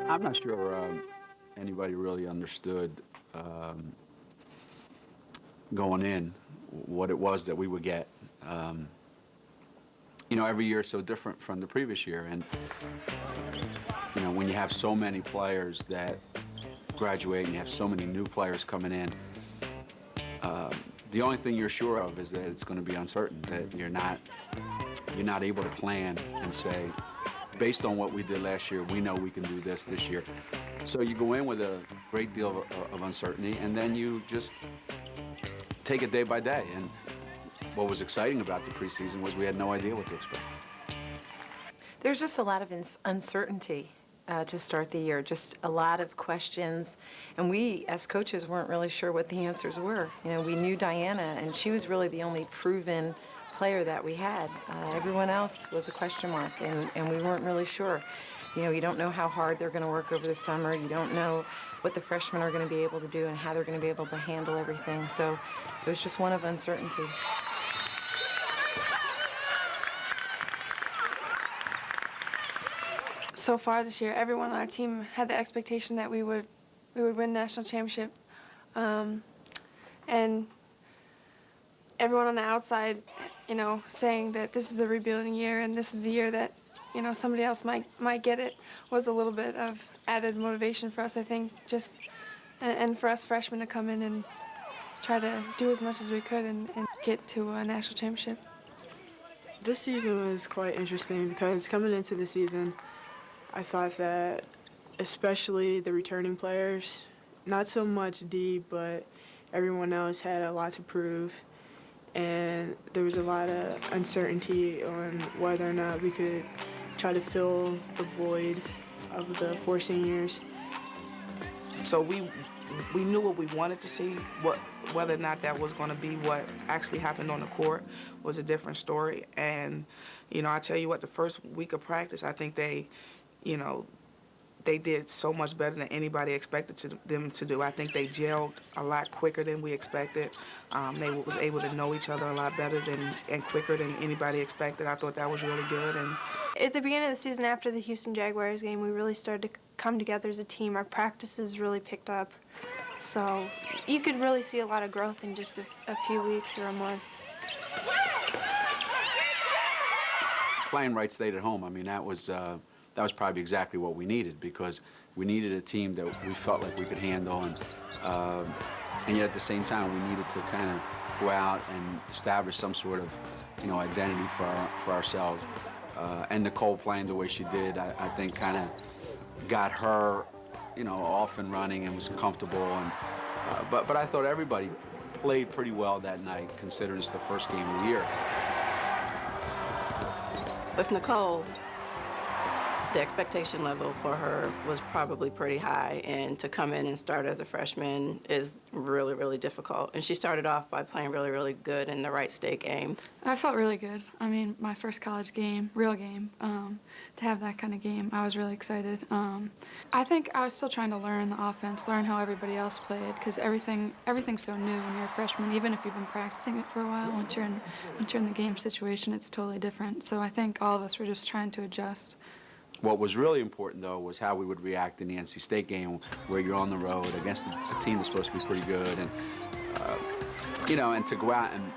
I'm not sure anybody really understood um, going in what it was that we would get. Um, every year is so different from the previous year, and when you have so many players that graduate and you have so many new players coming in, um, the only thing you're sure of is that it's going to be uncertain. That you're not able to plan and say, based on what we did last year, we know we can do this year. So you go in with a great deal of uncertainty, and then you just take it day by day. And what was exciting about the preseason was we had no idea what to expect. There's just a lot of uncertainty to start the year, just a lot of questions. And we, as coaches, weren't really sure what the answers were. We knew Diana, and she was really the only proven player that we had. Everyone else was a question mark, and we weren't really sure. You don't know how hard they're going to work over the summer. You don't know what the freshmen are going to be able to do and how they're going to be able to handle everything. So it was just one of uncertainty. So far this year, everyone on our team had the expectation that we would win national championship, and everyone on the outside, saying that this is a rebuilding year and this is the year that, somebody else might get it, was a little bit of added motivation for us, I think, just and for us freshmen to come in and try to do as much as we could and get to a national championship. This season was quite interesting because coming into the season, I thought that especially the returning players, not so much D, but everyone else had a lot to prove. And there was a lot of uncertainty on whether or not we could try to fill the void of the four seniors. So we knew what we wanted to see. Whether or not that was going to be what actually happened on the court was a different story. And I tell you what, the first week of practice, I think you know, they did so much better than anybody expected them to do. I think they gelled a lot quicker than we expected. They was able to know each other a lot better and quicker than anybody expected. I thought that was really good. And at the beginning of the season, after the Houston Jaguars game, we really started to come together as a team. Our practices really picked up. So you could really see a lot of growth in just a few weeks or a month. Playing Wright State at home, I mean, that was probably exactly what we needed, because we needed a team that we felt like we could handle, and yet at the same time we needed to kind of go out and establish some sort of identity for ourselves. And Nicole playing the way she did, I think kind of got her off and running and was comfortable. And but I thought everybody played pretty well that night, considering it's the first game of the year. With Nicole, the expectation level for her was probably pretty high, and to come in and start as a freshman is really, really difficult. And she started off by playing really, really good in the Wright State game. I felt really good. I mean, my first college game, real game, to have that kind of game, I was really excited. I think I was still trying to learn the offense, learn how everybody else played, because everything's so new when you're a freshman. Even if you've been practicing it for a while, once you're in the game situation, it's totally different. So I think all of us were just trying to adjust. What was really important, though, was how we would react in the NC State game, where you're on the road against a team that's supposed to be pretty good, and and to go out, and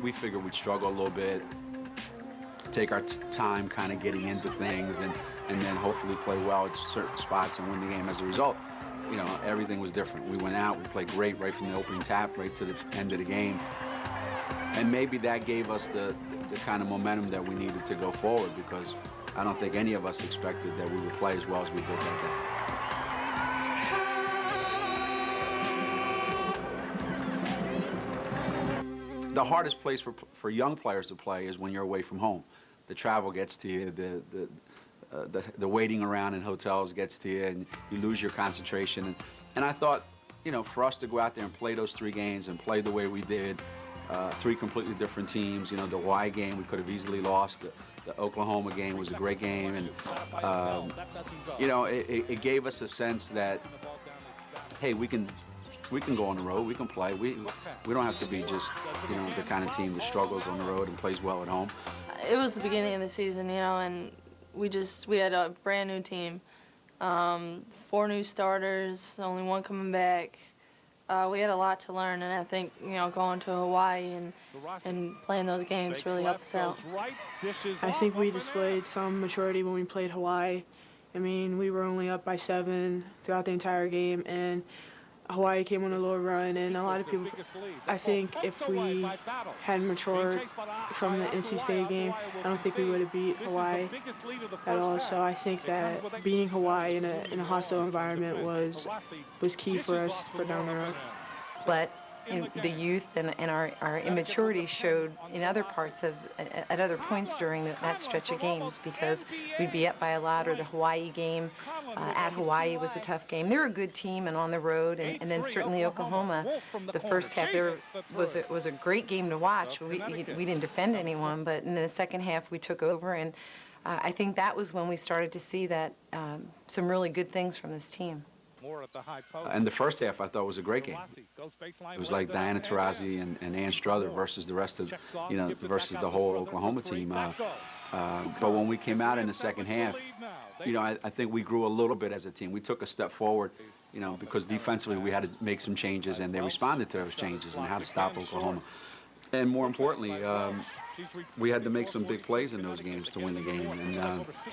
we figured we'd struggle a little bit, take our time kind of getting into things, and then hopefully play well at certain spots and win the game as a result. Everything was different. We went out, we played great right from the opening tap right to the end of the game, and maybe that gave us the kind of momentum that we needed to go forward, because I don't think any of us expected that we would play as well as we did that day. The hardest place for young players to play is when you're away from home. The travel gets to you, the waiting around in hotels gets to you, and you lose your concentration. And I thought, for us to go out there and play those 3 games and play the way we did, 3 completely different teams. The Hawaii game we could have easily lost. The Oklahoma game was a great game, and it gave us a sense that, hey, we can go on the road, we can play. We don't have to be just the kind of team that struggles on the road and plays well at home. It was the beginning of the season, and we had a brand new team, 4 new starters, only one coming back. We had a lot to learn, and I think, going to Hawaii and playing those games really helped us out. I think we displayed some maturity when we played Hawaii. I mean, we were only up by 7 throughout the entire game, and Hawaii came on a little run, and a lot of people, I think if we had matured from the NC State game, I don't think we would have beat Hawaii at all. So I think that beating Hawaii in a hostile environment was key for us for down the road. But the youth and our immaturity showed in other parts of, at other points during that stretch of games, because we'd be up by a lot, or the Hawaii game at Hawaii was a tough game. They're a good team and on the road, and then certainly Oklahoma. The first half there was a great game to watch. We didn't defend anyone, but in the second half we took over, and I think that was when we started to see that some really good things from this team. And the first half I thought was a great game. It was like Diana Taurasi and Ann Struther versus the rest of, versus the whole Oklahoma team. But when we came out in the second half, I think we grew a little bit as a team. We took a step forward, because defensively we had to make some changes, and they responded to those changes and how to stop Oklahoma. And more importantly, we had to make some big plays in those games to win the game,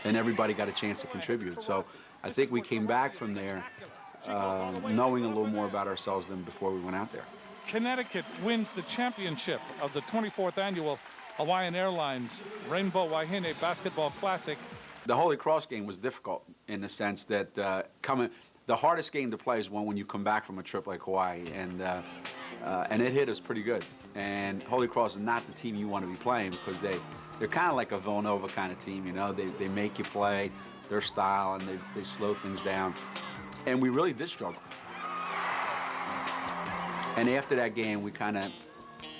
and everybody got a chance to contribute. So I think we came back from there knowing a little more about ourselves than before we went out there. Connecticut wins the championship of the 24th annual Hawaiian Airlines Rainbow Wahine Basketball Classic. The Holy Cross game was difficult in the sense that the hardest game to play is one when you come back from a trip like Hawaii, and it hit us pretty good. And Holy Cross is not the team you want to be playing, because they're kind of like a Villanova kind of team. They make you play their style, and they slow things down. And we really did struggle. And after that game, we kind of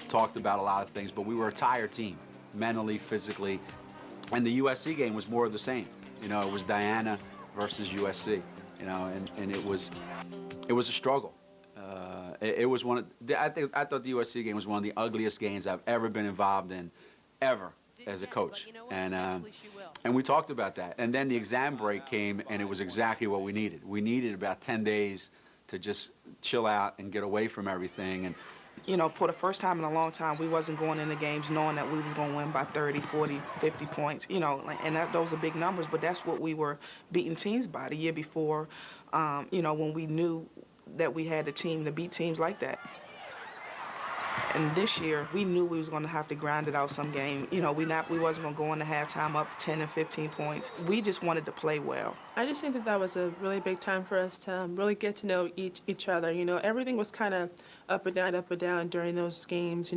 talked about a lot of things, but we were a tired team, mentally, physically. And the USC game was more of the same. It was Diana versus USC, and it was a struggle. It was I thought the USC game was one of the ugliest games I've ever been involved in, ever, as a coach. And we talked about that. And then the exam break came, and it was exactly what we needed. We needed about 10 days to just chill out and get away from everything. And for the first time in a long time, we wasn't going into games knowing that we was going to win by 30, 40, 50 points, and those are big numbers, but that's what we were beating teams by the year before, when we knew that we had a team to beat teams like that. And this year, we knew we was going to have to grind it out some game. We wasn't going to go into halftime up 10 and 15 points. We just wanted to play well. I just think that was a really big time for us to really get to know each other. Everything was kind of up and down during those games.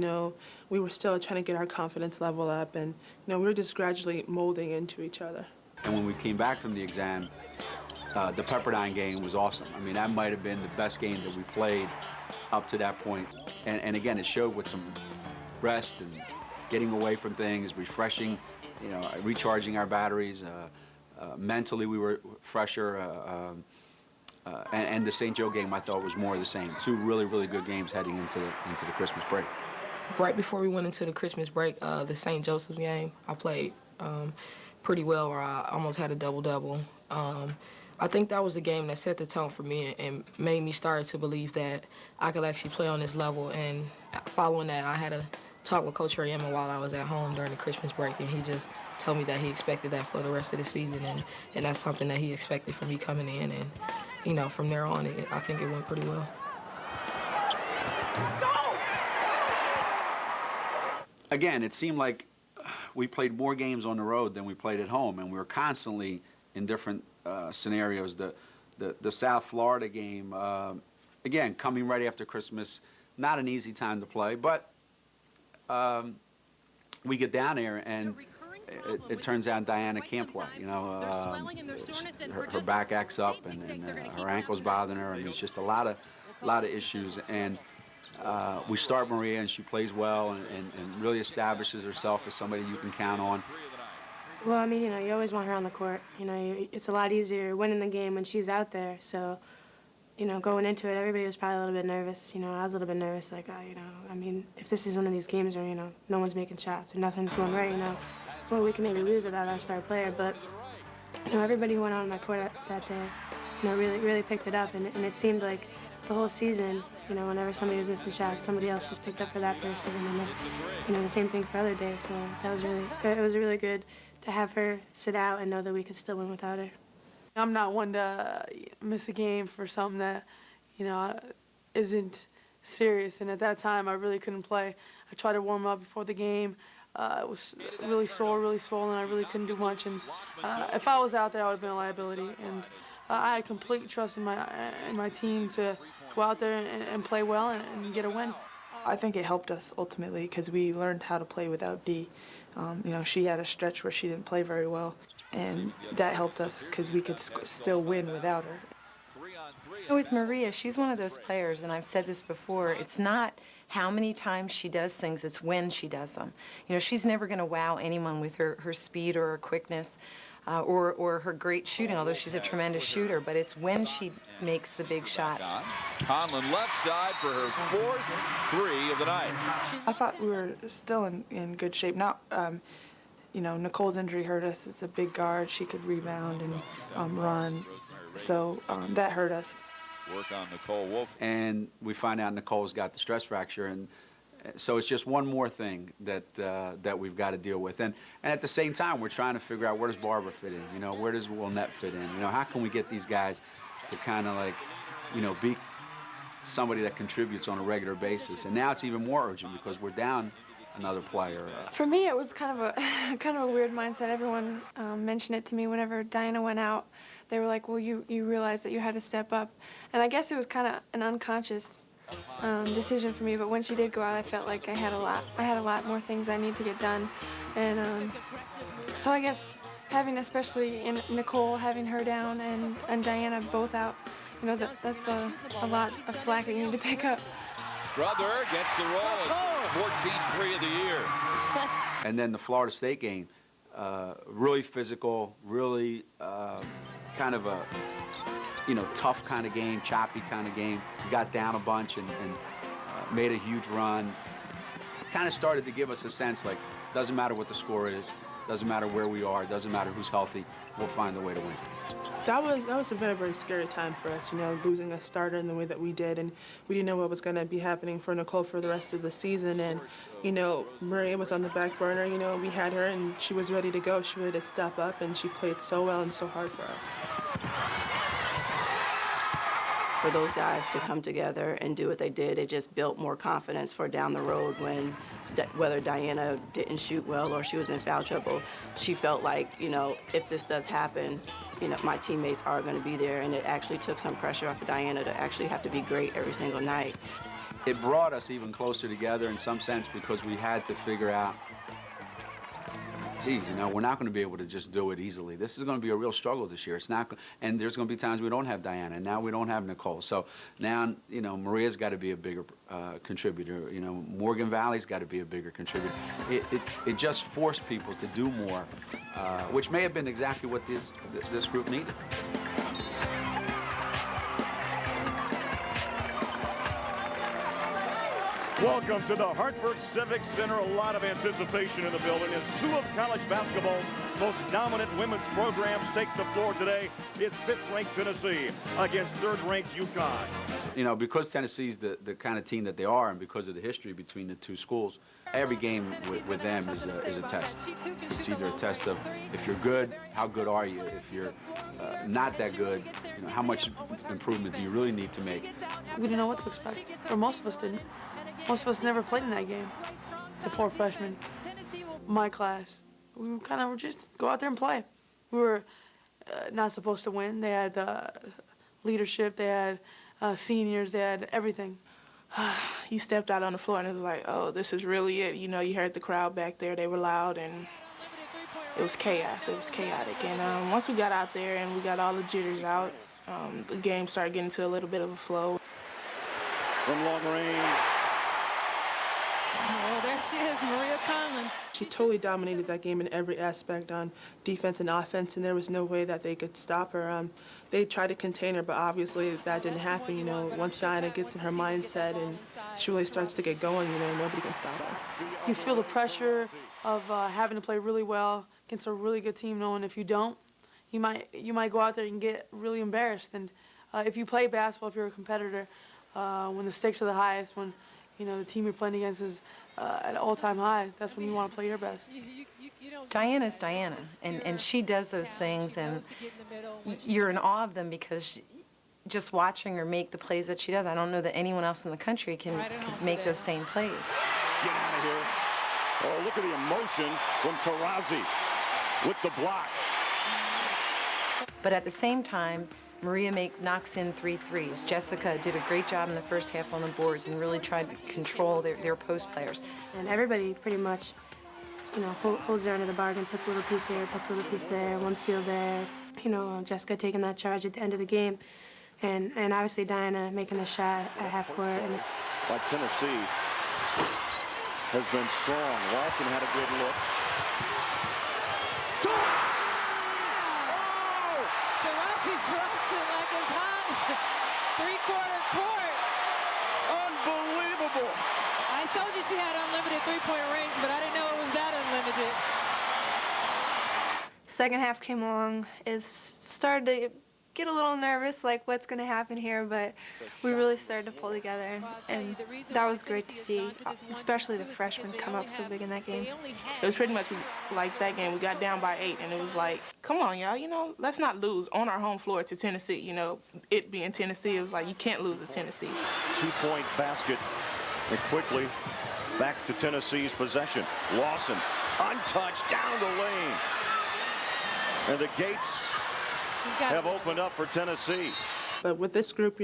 We were still trying to get our confidence level up, and we were just gradually molding into each other. And when we came back from the exam, the Pepperdine game was awesome. I mean, that might have been the best game that we played up to that point. And again, it showed with some rest and getting away from things, refreshing, recharging our batteries. Mentally, we were fresher. And the St. Joe game, I thought, was more of the same. 2 really, really good games heading into the Christmas break. Right before we went into the Christmas break, the St. Joseph's game, I played pretty well, where I almost had a double-double. I think that was the game that set the tone for me and made me start to believe that I could actually play on this level. And following that, I had a talk with Coach Ray Emmett while I was at home during the Christmas break, and he just told me that he expected that for the rest of the season, and that's something that he expected from me coming in. And, from there on, I think it went pretty well. Again, it seemed like we played more games on the road than we played at home, and we were constantly in different scenarios. The South Florida game, again, coming right after Christmas, not an easy time to play, but we get down there and it turns out Diana can't play. Her back acts up and her ankle's bothering her, and it's just a lot of issues. And we start Maria, and she plays well and really establishes herself as somebody you can count on. Well, I mean, you always want her on the court. It's a lot easier winning the game when she's out there. So, going into it, everybody was probably a little bit nervous. I was a little bit nervous, like, I mean, if this is one of these games where, no one's making shots or nothing's going right, well, we can maybe lose without our star player. But everybody who went on my court that day, really picked it up, and it seemed like the whole season, whenever somebody was missing shots, somebody else just picked up for that person, and then, the same thing for other days. So it was really good to have her sit out and know that we could still win without her. I'm not one to miss a game for something that, isn't serious. And at that time, I really couldn't play. I tried to warm up before the game. It was really sore, really swollen. I really couldn't do much. And if I was out there, I would have been a liability. And I had complete trust in my team to go out there and play well and get a win. I think it helped us ultimately because we learned how to play without Dee. She had a stretch where she didn't play very well, and that helped us because we could still win without her. With Maria, she's one of those players, and I've said this before, it's not how many times she does things, it's when she does them. She's never going to wow anyone with her speed or her quickness or her great shooting, although she's a tremendous shooter, but it's when she makes the big shot. Conlon left side for her fourth three of the night. I thought we were still in good shape. Now, Nicole's injury hurt us. It's a big guard. She could rebound and run. So that hurt us. Work on Nicole Wolf. And we find out Nicole's got the stress fracture, and so it's just one more thing that we've got to deal with. And at the same time, we're trying to figure out, where does Barbara fit in? Where does Wilnette fit in? How can we get these guys to kind of like, be somebody that contributes on a regular basis? And now it's even more urgent because we're down another player. For me, it was kind of a weird mindset. Everyone mentioned it to me whenever Diana went out. They were like, well, you realized that you had to step up. And I guess it was kind of an unconscious decision for me, but when she did go out, I felt like I had a lot more things I need to get done. And so I guess having, especially in Nicole, having her down and Diana both out, that's a lot of slack that you need to pick up. Strother gets the roll at 14-3 of the year. And then the Florida State game, really physical, really kind of a tough kind of game, choppy kind of game. We got down a bunch and made a huge run. Kind of started to give us a sense like, doesn't matter what the score is, doesn't matter where we are, doesn't matter who's healthy, we'll find a way to win. That was a very, very scary time for us, losing a starter in the way that we did, and we didn't know what was going to be happening for Nicole for the rest of the season. And Maria was on the back burner. We had her, and she was ready to go. She really did step up, and she played so well and so hard for us. For those guys to come together and do what they did, it just built more confidence for down the road when, whether Diana didn't shoot well or she was in foul trouble, she felt like, if this does happen, my teammates are going to be there, and it actually took some pressure off of Diana to actually have to be great every single night. It brought us even closer together in some sense because we had to figure out, geez, we're not going to be able to just do it easily. This is going to be a real struggle this year. It's not, and there's going to be times we don't have Diana, and now we don't have Nicole. So now, Maria's got to be a bigger contributor. Morgan Valley's got to be a bigger contributor. It just forced people to do more, which may have been exactly what this group needed. Welcome to the Hartford Civic Center. A lot of anticipation in the building as two of college basketball's most dominant women's programs take the floor today. It's 5th-ranked Tennessee against 3rd-ranked UConn. Because Tennessee's the kind of team that they are, and because of the history between the two schools, every game with them is a test. It's either a test of, if you're good, how good are you? If you're not that good, how much improvement do you really need to make? We didn't know what to expect, or most of us didn't. Most of us never played in that game. The 4 freshmen, my class, we kind of just go out there and play. We were not supposed to win. They had leadership, they had seniors, they had everything. He stepped out on the floor and it was like, oh, this is really it. You heard the crowd back there. They were loud and it was chaos. It was chaotic. And once we got out there and we got all the jitters out, the game started getting to a little bit of a flow. From long range. Oh, there she is, Maria Conlon. She totally dominated that game in every aspect, on defense and offense, and there was no way that they could stop her. They tried to contain her, but obviously that didn't happen. Once Diana gets in her mindset and she really starts to get going, nobody can stop her. You feel the pressure of having to play really well against a really good team, knowing if you don't, you might go out there and get really embarrassed. And if you play basketball, if you're a competitor, when the stakes are the highest, when the team you're playing against is at an all-time high, that's when you want to play your best. Diana's Diana, and she does those things, and you're in awe of them because just watching her make the plays that she does, I don't know that anyone else in the country can make those same plays. Get out of here. Oh, look at the emotion from Taurasi with the block. But at the same time, Maria knocks in 3 threes. Jessica did a great job in the first half on the boards and really tried to control their post players. And everybody pretty much, holds their end of the bargain, puts a little piece here, puts a little piece there, one steal there. Jessica taking that charge at the end of the game. And obviously Diana making a shot at half court. But Tennessee has been strong. Walton had a good look. Taurasi's roasting like it's hot. Three-quarter court. Unbelievable. I told you she had unlimited three-point range, but I didn't know it was that unlimited. Second half came along, started to get a little nervous, like what's going to happen here, but we really started to pull together, and that was great to see, especially the freshmen come up so big in that game. It was pretty much like that game. We got down by 8, and it was like, come on, y'all, let's not lose on our home floor to Tennessee. It being Tennessee, it was like, you can't lose to Tennessee. 2-point basket, and quickly back to Tennessee's possession. Lawson, untouched, down the lane. And the gates have opened up for Tennessee. But with this group,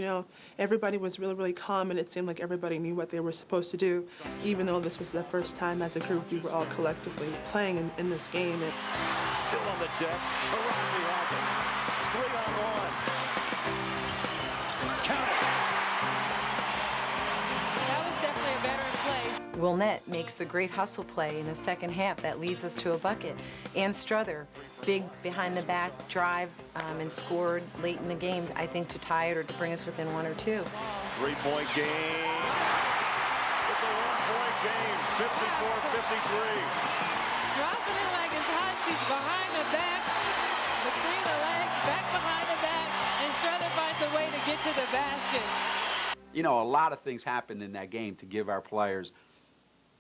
everybody was really, really calm, and it seemed like everybody knew what they were supposed to do, even though this was the first time as a group we were all collectively playing in this game. Still on the deck, Taurasi has it. 3-on-1. Count it. That was definitely a veteran play. Wilnett makes the great hustle play in the second half that leads us to a bucket. Ann Struther, big behind-the-back drive and scored late in the game, I think, to tie it or to bring us within 1 or 2. 3-point game. It's a 1-point game, 54-53. Dropping it like it's hot. She's behind the back, between the legs, back behind the back, and Struther finds a way to get to the basket. A lot of things happened in that game to give our players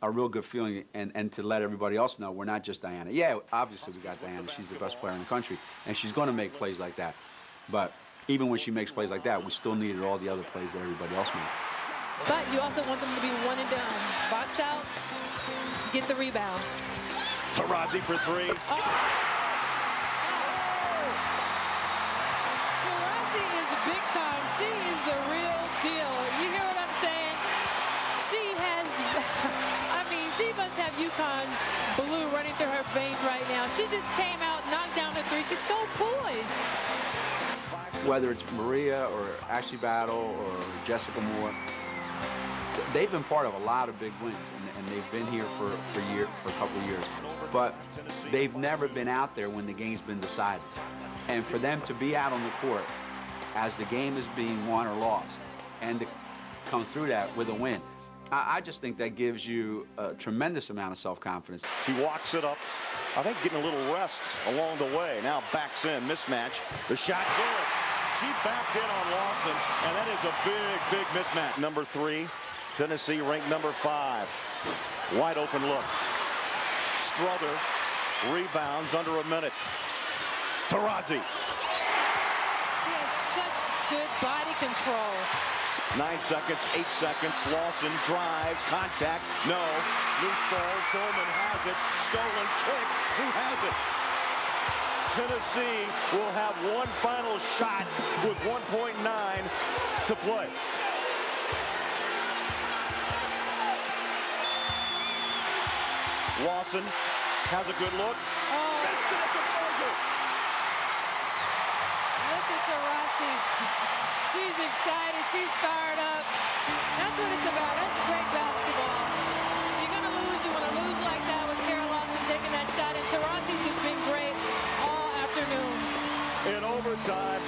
a real good feeling and to let everybody else know we're not just Diana. Yeah, obviously we got Diana. She's the best player in the country, and she's going to make plays like that. But even when she makes plays like that, we still needed all the other plays that everybody else made. But you also want them to be one and done. Box out, get the rebound. Taurasi for 3. Taurasi is big time. She is the real deal. You hear what I'm saying? She has, she must have UConn blue running through her veins right now. She just came out, knocked down the 3. She's so poised. Whether it's Maria or Ashley Battle or Jessica Moore, they've been part of a lot of big wins, and they've been here for a couple of years. But they've never been out there when the game's been decided. And for them to be out on the court as the game is being won or lost and to come through that with a win, I just think that gives you a tremendous amount of self-confidence. She walks it up. I think getting a little rest along the way. Now backs in, mismatch. The shot good. She backed in on Lawson, and that is a big, big mismatch. Number 3, Tennessee ranked number 5. Wide open look. Struther rebounds under a minute. Taurasi. She has such good body control. 9 seconds, 8 seconds. Lawson drives, contact, no. Loose ball, Coleman has it. Stolen kick, who has it? Tennessee will have one final shot with 1.9 to play. Lawson has a good look. Missed it at the buzzer. Look at Taurasi. She's excited. She's fired up. That's what it's about. That's great basketball. You're going to lose. You want to lose like that with Kara Lawson taking that shot. And Taurasi's just been great all afternoon. In overtime,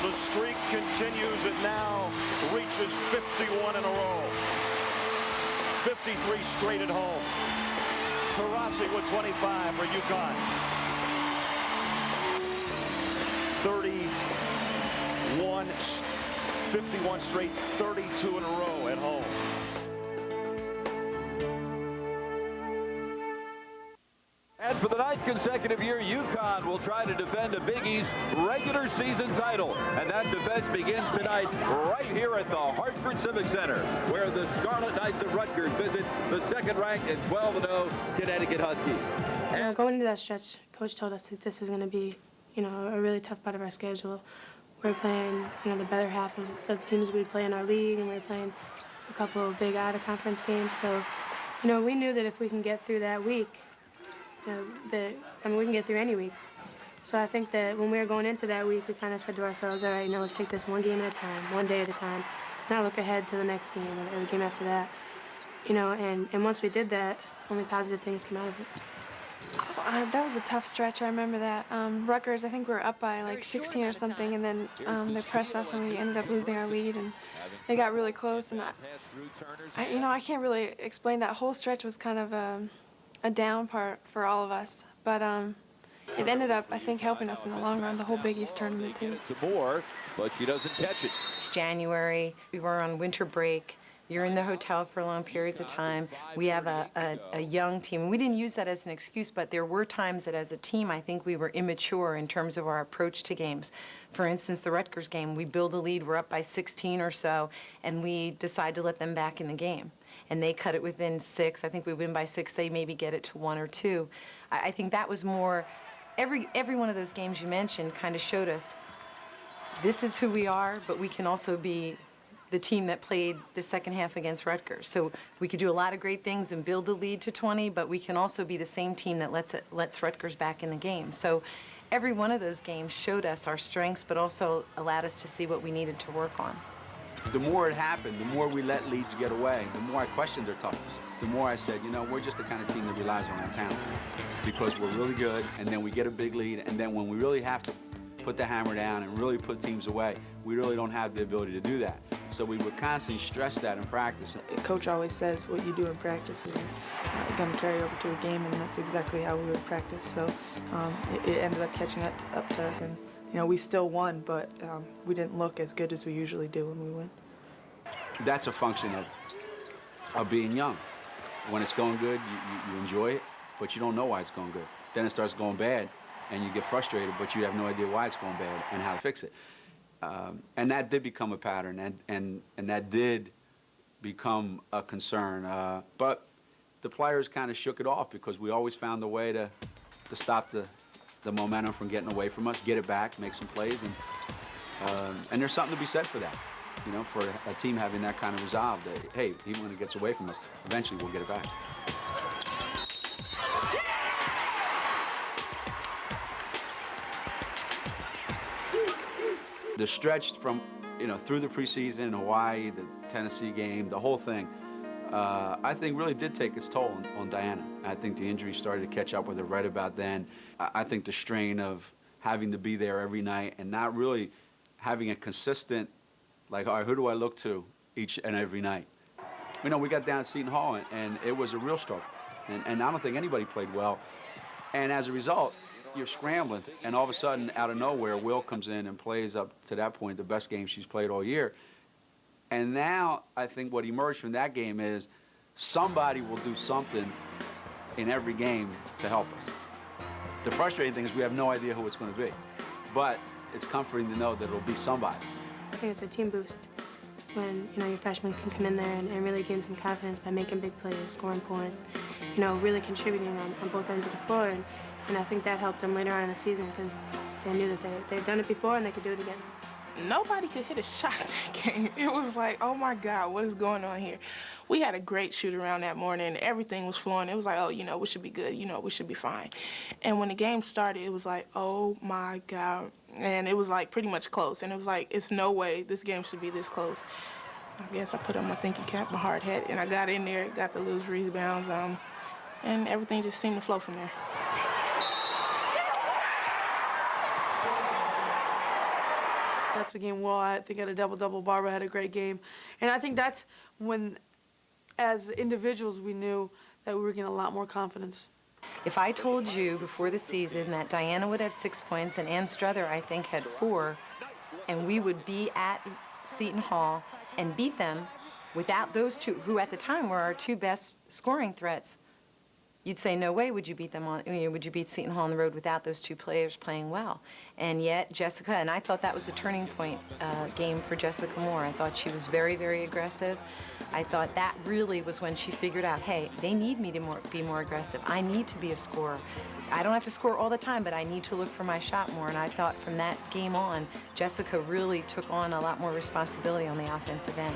the streak continues. It now reaches 51 in a row. 53 straight at home. Taurasi with 25 for UConn. 51 straight, 32 in a row at home. And for the 9th consecutive year, UConn will try to defend a Big East regular season title. And that defense begins tonight right here at the Hartford Civic Center, where the Scarlet Knights of Rutgers visit the second-ranked and 12-0 Connecticut Huskies. Going into that stretch, Coach told us that this was going to be, a really tough part of our schedule. We're playing, the better half of the teams we play in our league, and we're playing a couple of big out-of-conference games. So, we knew that if we can get through that week, we can get through any week. So I think that when we were going into that week, we kind of said to ourselves, all right, let's take this one game at a time, one day at a time, not look ahead to the next game or the game after that. And once we did that, only positive things came out of it. That was a tough stretch. I remember that. Rutgers, I think we were up by like 16 or something, and then they pressed us, and we ended up losing our lead, and they got really close. And I can't really explain that whole stretch. Was kind of a down part for all of us, but it ended up, I think, helping us in the long run. The whole Big East tournament too. To Moore, but she doesn't catch it. It's January. We were on winter break. You're in the hotel for long periods of time. We have a young team. We didn't use that as an excuse, but there were times that as a team, I think we were immature in terms of our approach to games. For instance, the Rutgers game, we build a lead, we're up by 16 or so, and we decide to let them back in the game. And they cut it within 6. I think we win by 6. They maybe get it to 1 or 2. I think that was more, every one of those games you mentioned kind of showed us this is who we are, but we can also be the team that played the second half against Rutgers. So we could do a lot of great things and build the lead to 20, but we can also be the same team that lets Rutgers back in the game. So every one of those games showed us our strengths, but also allowed us to see what we needed to work on. The more it happened, the more we let leads get away, the more I questioned their toughness. The more I said, we're just the kind of team that relies on our talent because we're really good, and then we get a big lead, and then when we really have to put the hammer down and really put teams away, we really don't have the ability to do that. So we would constantly stress that in practice. Coach always says what you do in practice is going to carry over to a game, and that's exactly how we would practice. So it ended up catching up to us, and we still won, but we didn't look as good as we usually do when we win. That's a function of being young. When it's going good, you enjoy it, but you don't know why it's going good. Then it starts going bad, and you get frustrated, but you have no idea why it's going bad and how to fix it. And that did become a pattern, and that did become a concern. But the players kind of shook it off because we always found a way to stop the momentum from getting away from us, get it back, make some plays, and there's something to be said for that. For a team having that kind of resolve that, hey, even when it gets away from us, eventually we'll get it back. The stretch from, through the preseason in Hawaii, the Tennessee game, the whole thing, I think really did take its toll on Diana. I think the injury started to catch up with her right about then. I think the strain of having to be there every night and not really having a consistent, all right, who do I look to each and every night? We got down at Seton Hall, and it was a real struggle. And I don't think anybody played well. And as a result, you're scrambling, and all of a sudden, out of nowhere, Will comes in and plays up to that point the best game she's played all year. And now I think what emerged from that game is somebody will do something in every game to help us. The frustrating thing is we have no idea who it's going to be. But it's comforting to know that it'll be somebody. I think it's a team boost when, your freshmen can come in there and really gain some confidence by making big plays, scoring points, really contributing on both ends of the floor. And I think that helped them later on in the season because they knew that they've done it before and they could do it again. Nobody could hit a shot in that game. It was like, oh my God, what is going on here? We had a great shoot around that morning. Everything was flowing. It was like, oh, we should be good. We should be fine. And when the game started, it was like, oh my God. And it was like pretty much close. And it was like, it's no way this game should be this close. I guess I put on my thinking cap, my hard hat, and I got in there, got the loose rebounds, and everything just seemed to flow from there. That's the game. Well, I think had a double-double. Barbara had a great game. And I think that's when, as individuals, we knew that we were getting a lot more confidence. If I told you before the season that Diana would have 6 points and Ann Struther, I think, had 4, and we would be at Seton Hall and beat them without those two, who at the time were our two best scoring threats, you'd say, no way would you beat them would you beat Seton Hall on the road without those two players playing well. And yet Jessica, and I thought that was a turning point game for Jessica Moore. I thought she was very, very aggressive. I thought that really was when she figured out, hey, they need me to be more aggressive. I need to be a scorer. I don't have to score all the time, but I need to look for my shot more. And I thought from that game on, Jessica really took on a lot more responsibility on the offensive end.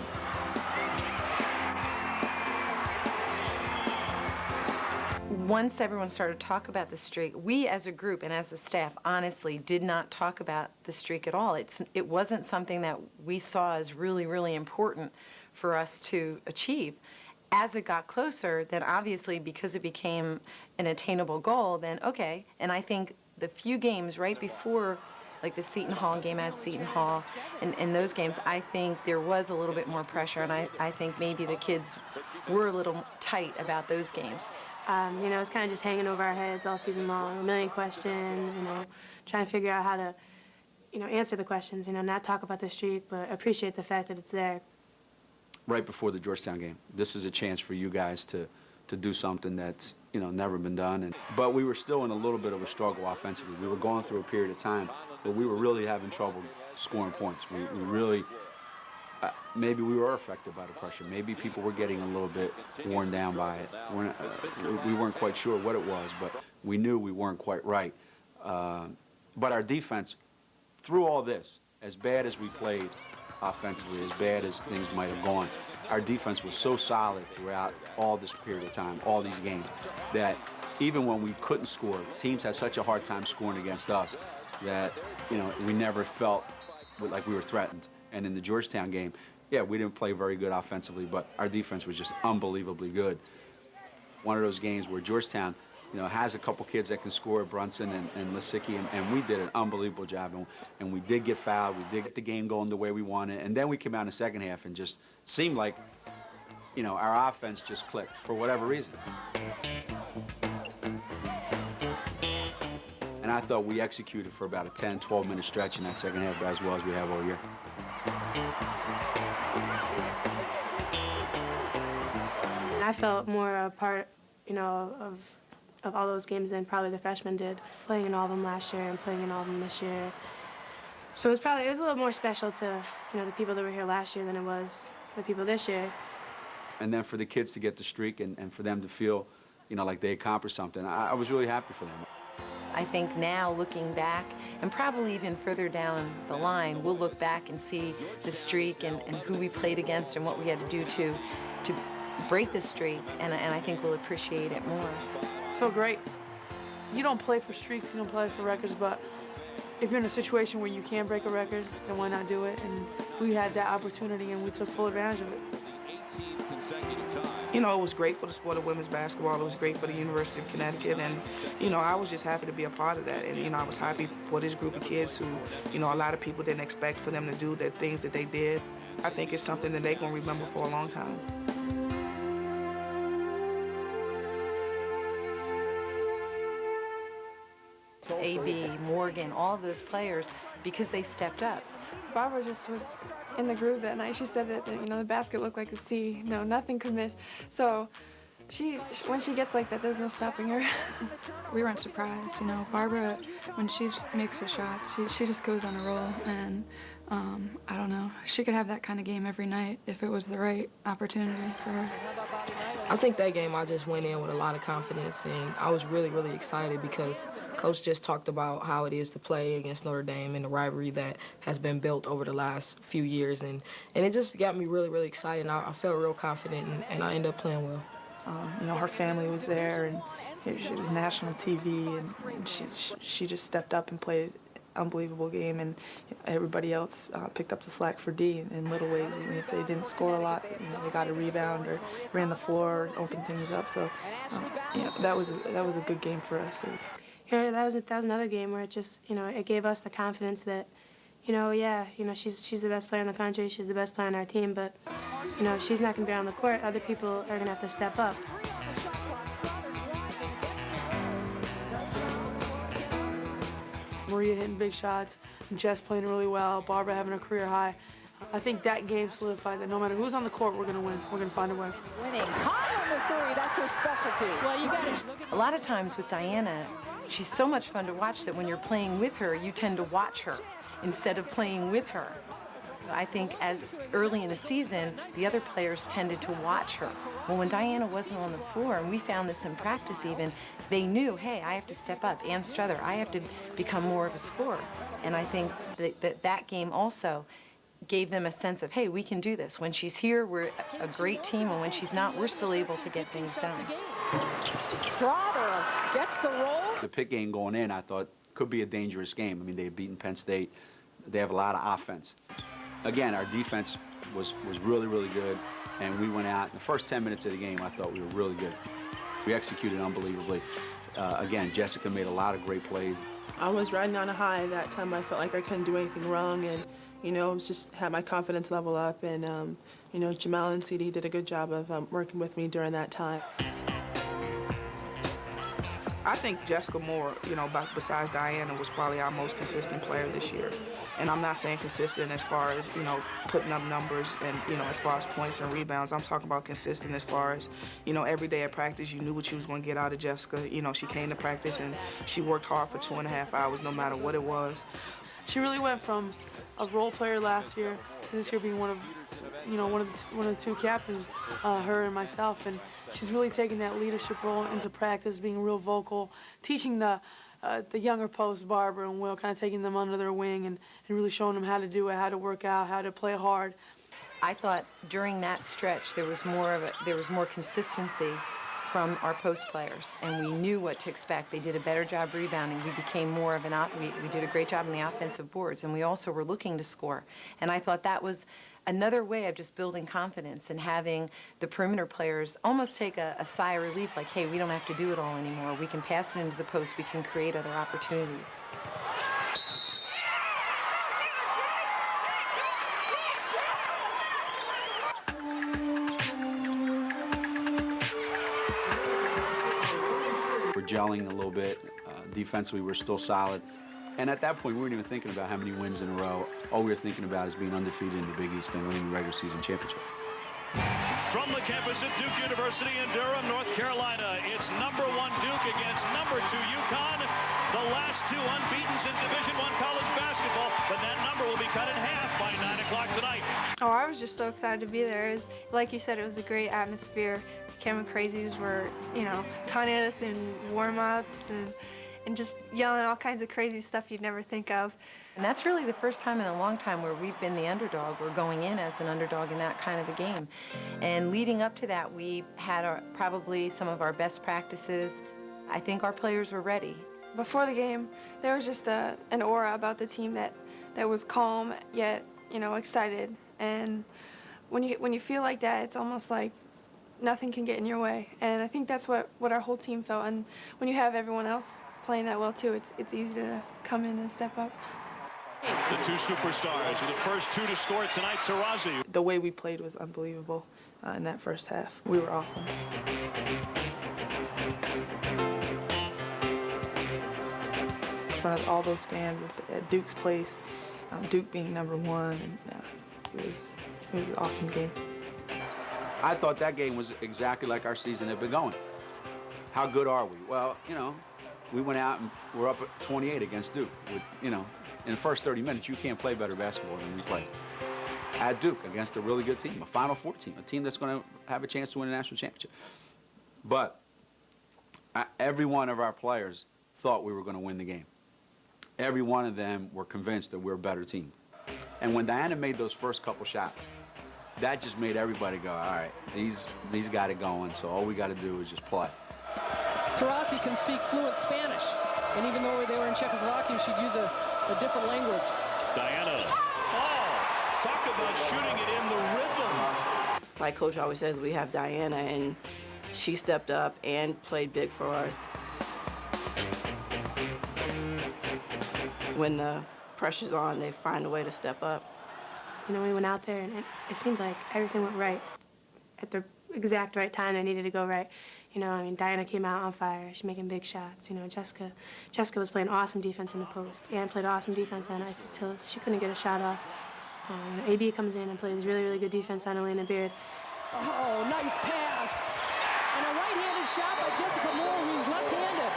Once everyone started to talk about the streak, we as a group and as a staff honestly did not talk about the streak at all. It wasn't something that we saw as really, really important for us to achieve. As it got closer, then obviously because it became an attainable goal, then okay. And I think the few games right before, like the Seton Hall game at Seton Hall, and those games, I think there was a little bit more pressure, and I think maybe the kids were a little tight about those games. You know, it's kind of just hanging over our heads all season long. A million questions, you know, trying to figure out how to, you know, answer the questions, you know, not talk about the streak, but appreciate the fact that it's there. Right before the Georgetown game, this is a chance for you guys to do something that's, you know, never been done. But we were still in a little bit of a struggle offensively. We were going through a period of time where we were really having trouble scoring points. We really, maybe we were affected by the pressure. Maybe people were getting a little bit worn down by it. We weren't quite sure what it was, but we knew we weren't quite right. But our defense, through all this, as bad as we played offensively, as bad as things might have gone, our defense was so solid throughout all this period of time, all these games, that even when we couldn't score, teams had such a hard time scoring against us that, you know, we never felt like we were threatened. And in the Georgetown game, yeah, we didn't play very good offensively, but our defense was just unbelievably good. One of those games where Georgetown, you know, has a couple kids that can score, Brunson and Lisicki, and we did an unbelievable job. And we did get fouled. We did get the game going the way we wanted. And then we came out in the second half and just seemed like, you know, our offense just clicked for whatever reason. And I thought we executed for about a 10, 12-minute stretch in that second half as well as we have all year. I felt more a part, you know, of all those games than probably the freshmen did, playing in all of them last year and playing in all of them this year. So it was a little more special to, you know, the people that were here last year than it was the people this year. And then for the kids to get the streak and for them to feel, you know, like they accomplished something, I was really happy for them. I think now, looking back, and probably even further down the line, we'll look back and see the streak and who we played against and what we had to do to break the streak, and I think we'll appreciate it more. I feel great. You don't play for streaks, you don't play for records, but if you're in a situation where you can break a record, then why not do it? And we had that opportunity, and we took full advantage of it. You know, it was great for the sport of women's basketball. It was great for the University of Connecticut. And, you know, I was just happy to be a part of that. And, you know, I was happy for this group of kids who, you know, a lot of people didn't expect for them to do the things that they did. I think it's something that they're going to remember for a long time. A.B., Morgan, all of those players, because they stepped up. Barbara just was in the groove that night. She said that, you know, the basket looked like a C. No, nothing could miss. So when she gets like that, there's no stopping her. We weren't surprised, you know. Barbara, when she makes her shots, she just goes on a roll, and I don't know. She could have that kind of game every night if it was the right opportunity for her. I think that game I just went in with a lot of confidence, and I was really, really excited because Coach just talked about how it is to play against Notre Dame and the rivalry that has been built over the last few years, and it just got me really, really excited, and I felt real confident, and I ended up playing well. You know, her family was there, and it was national TV, and she just stepped up and played an unbelievable game, and everybody else picked up the slack for D in little ways. Even if they didn't score a lot, you know, they got a rebound or ran the floor, opened things up. So, you know, that was a good game for us. Yeah, that was another game where it just, you know, it gave us the confidence that, you know, yeah, you know, she's the best player in the country, she's the best player on our team, but, you know, she's not going to be on the court. Other people are going to have to step up. Maria hitting big shots, Jess playing really well, Barbara having a career high. I think that game solidified that no matter who's on the court, we're going to win. We're going to find a way. Winning. Hot on the three. That's her specialty. Well, you got to. A lot of times with Diana, she's so much fun to watch that when you're playing with her, you tend to watch her instead of playing with her. I think as early in the season, the other players tended to watch her. Well, when Diana wasn't on the floor, and we found this in practice even, they knew, hey, I have to step up. Ann Struther, I have to become more of a scorer. And I think that game also gave them a sense of, hey, we can do this. When she's here, we're a great team, and when she's not, we're still able to get things done. Strother gets the roll. The Pitt game going in, I thought, could be a dangerous game. I mean, they had beaten Penn State. They have a lot of offense. Again, our defense was really, really good, and we went out. In the first 10 minutes of the game, I thought we were really good. We executed unbelievably. Again, Jessica made a lot of great plays. I was riding on a high that time. I felt like I couldn't do anything wrong, and just had my confidence level up. And Jamal and CD did a good job of working with me during that time. I think Jessica Moore, besides Diana, was probably our most consistent player this year. And I'm not saying consistent as far as, putting up numbers and, as far as points and rebounds. I'm talking about consistent as far as, every day at practice, you knew what you was going to get out of Jessica. She came to practice and she worked hard for 2.5 hours, no matter what it was. She really went from a role player last year to this year being one of the two captains, her and myself. And she's really taking that leadership role into practice, being real vocal, teaching the younger post, Barbara and Will, kind of taking them under their wing and really showing them how to do it, how to work out, how to play hard. I thought during that stretch there was more consistency from our post players, and we knew what to expect. They did a better job rebounding. We became more of we did a great job in the offensive boards, and we also were looking to score. And I thought that was another way of just building confidence and having the perimeter players almost take a sigh of relief, like, hey, we don't have to do it all anymore. We can pass it into the post. We can create other opportunities. We're gelling a little bit. Defensively, we're still solid. And at that point, we weren't even thinking about how many wins in a row. All we were thinking about is being undefeated in the Big East and winning the regular season championship. From the campus at Duke University in Durham, North Carolina, it's #1 Duke against #2 UConn. The last two unbeatens in Division I college basketball, but that number will be cut in half by 9 o'clock tonight. Oh, I was just so excited to be there. Like you said, it was a great atmosphere. Cameron Crazies were, taunting at us in warm-ups and just yelling all kinds of crazy stuff you'd never think of. And that's really the first time in a long time where we've been the underdog. We're going in as an underdog in that kind of a game. And leading up to that, we had probably some of our best practices. I think our players were ready. Before the game, there was just an aura about the team that was calm yet, excited. And when you feel like that, it's almost like nothing can get in your way. And I think that's what our whole team felt. And when you have everyone else playing that well too, it's easy to come in and step up. The two superstars are the first two to score tonight. Taurasi. The way we played was unbelievable in that first half. We were awesome. In front of all those fans at Duke's place, Duke being #1, and it was an awesome game. I thought that game was exactly like our season had been going. How good are we? Well, we went out and we're up at 28 against Duke. In the first 30 minutes, you can't play better basketball than we played at Duke against a really good team, a Final Four team, a team that's going to have a chance to win a national championship. But every one of our players thought we were going to win the game. Every one of them were convinced that we're a better team. And when Diana made those first couple shots, that just made everybody go, all right, these got it going, so all we got to do is just play. Taurasi can speak fluent Spanish, and even though they were in Czechoslovakia, she'd use a different language. Diana. Oh, talk about shooting it in the rhythm. Like Coach always says, we have Diana, and she stepped up and played big for us. When the pressure's on, they find a way to step up. We went out there, and it seemed like everything went right at the exact right time. They needed to go right. Diana came out on fire. She's making big shots. Jessica was playing awesome defense in the post. Ann played awesome defense on Isistillis. She couldn't get a shot off. AB comes in and plays really, really good defense on Elena Beard. Oh, nice pass. And a right-handed shot by Jessica Moore, who's left-handed.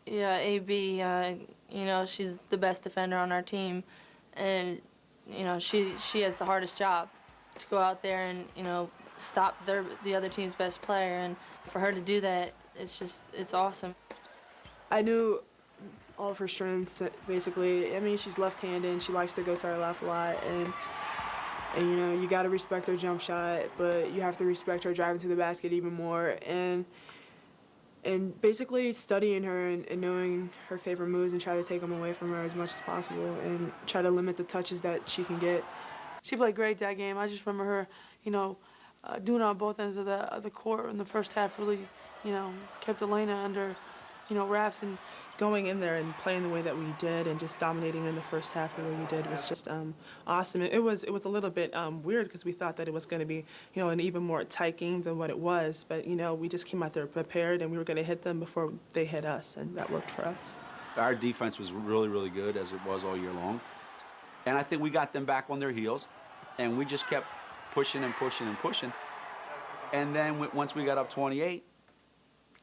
Yeah, AB, you know, she's the best defender on our team. And, you know, she has the hardest job to go out there and, you know, stop the other team's best player. And for her to do that, it's awesome. I knew all of her strengths, basically. I mean, she's left-handed and she likes to go to her left a lot. And you know, you got to respect her jump shot, but you have to respect her driving to the basket even more. And basically studying her and knowing her favorite moves and try to take them away from her as much as possible and try to limit the touches that she can get. She played great that game. I just remember her, you know, doing on both ends of the court in the first half. Really, you know, kept Elena under, you know, wraps. And going in there and playing the way that we did and just dominating in the first half the way we did was just awesome. It was a little bit weird because we thought that it was going to be, you know, an even more tight game than what it was. But, you know, we just came out there prepared and we were going to hit them before they hit us, and that worked for us. Our defense was really, really good, as it was all year long. And I think we got them back on their heels, and we just kept pushing and pushing and pushing. And then once we got up 28,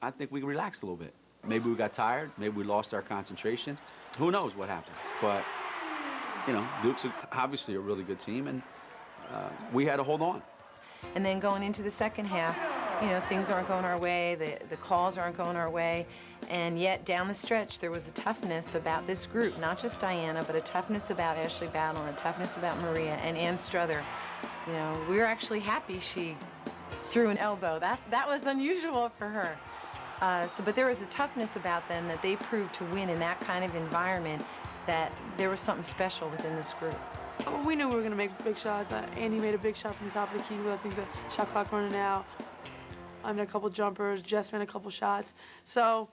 I think we relaxed a little bit. Maybe we got tired. Maybe we lost our concentration. Who knows what happened? But, you know, Duke's obviously a really good team, and we had to hold on. And then going into the second half, you know, things aren't going our way, the calls aren't going our way, and yet down the stretch there was a toughness about this group, not just Diana, but a toughness about Ashley Battle and a toughness about Maria and Ann Struther. You know, we were actually happy she threw an elbow. That was unusual for her. But there was a toughness about them that they proved to win in that kind of environment, that there was something special within this group. we knew we were going to make big shots. Andy made a big shot from the top of the key with, I think, the shot clock running out. I made a couple jumpers. Jess made a couple shots. So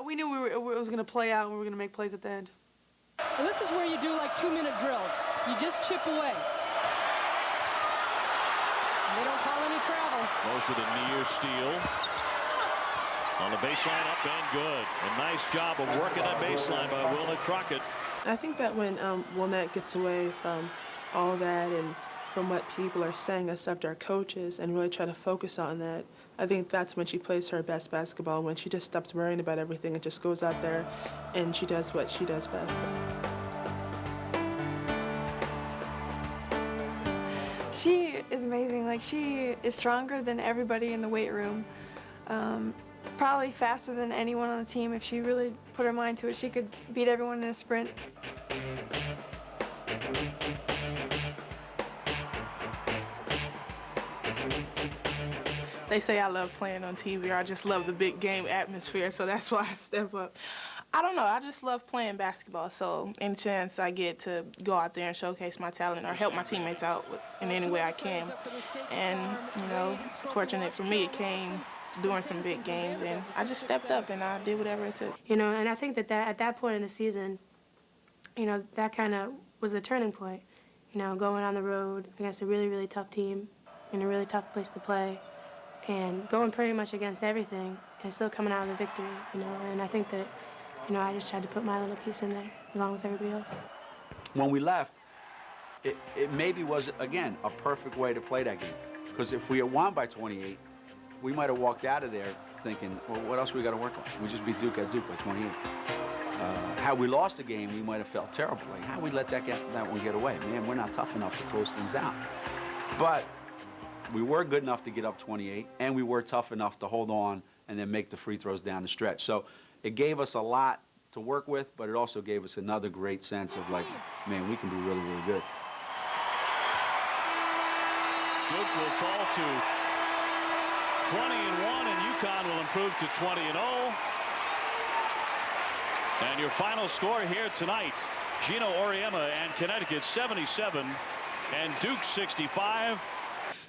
we knew it was going to play out and we were going to make plays at the end. Well, this is where you do like 2-minute drills. You just chip away. And they don't call any travel. Goes with a near steal. On the baseline, up and good. A nice job of working that baseline by Wilna Crockett. I think that when Wilnette gets away from all that and from what people are saying except our coaches and really try to focus on that, I think that's when she plays her best basketball, when she just stops worrying about everything and just goes out there and she does what she does best. She is amazing. Like, she is stronger than everybody in the weight room. Probably faster than anyone on the team. If she really put her mind to it, she could beat everyone in a sprint. They say I love playing on TV, or I just love the big game atmosphere, so that's why I step up. I don't know, I just love playing basketball, so any chance I get to go out there and showcase my talent or help my teammates out in any way I can. And, you know, fortunate for me, it came during some big games, and I just stepped up and I did whatever it took. You know, and I think that at that point in the season, you know, that kind of was the turning point. You know, going on the road against a really, really tough team in a really tough place to play and going pretty much against everything and still coming out with a victory, you know. And I think that, you know, I just tried to put my little piece in there along with everybody else. When we left, it maybe was, again, a perfect way to play that game. Because if we had won by 28, we might have walked out of there thinking, well, what else we got to work on? We just beat Duke at Duke by 28. Had we lost the game, we might have felt terrible. Like, how we let that one get away? Man, we're not tough enough to close things out. But we were good enough to get up 28, and we were tough enough to hold on and then make the free throws down the stretch. So it gave us a lot to work with, but it also gave us another great sense of, like, man, we can be really, really good. Duke will fall to 20-1, and UConn will improve to 20-0. And your final score here tonight, Gino Auriemma and Connecticut 77 and Duke 65.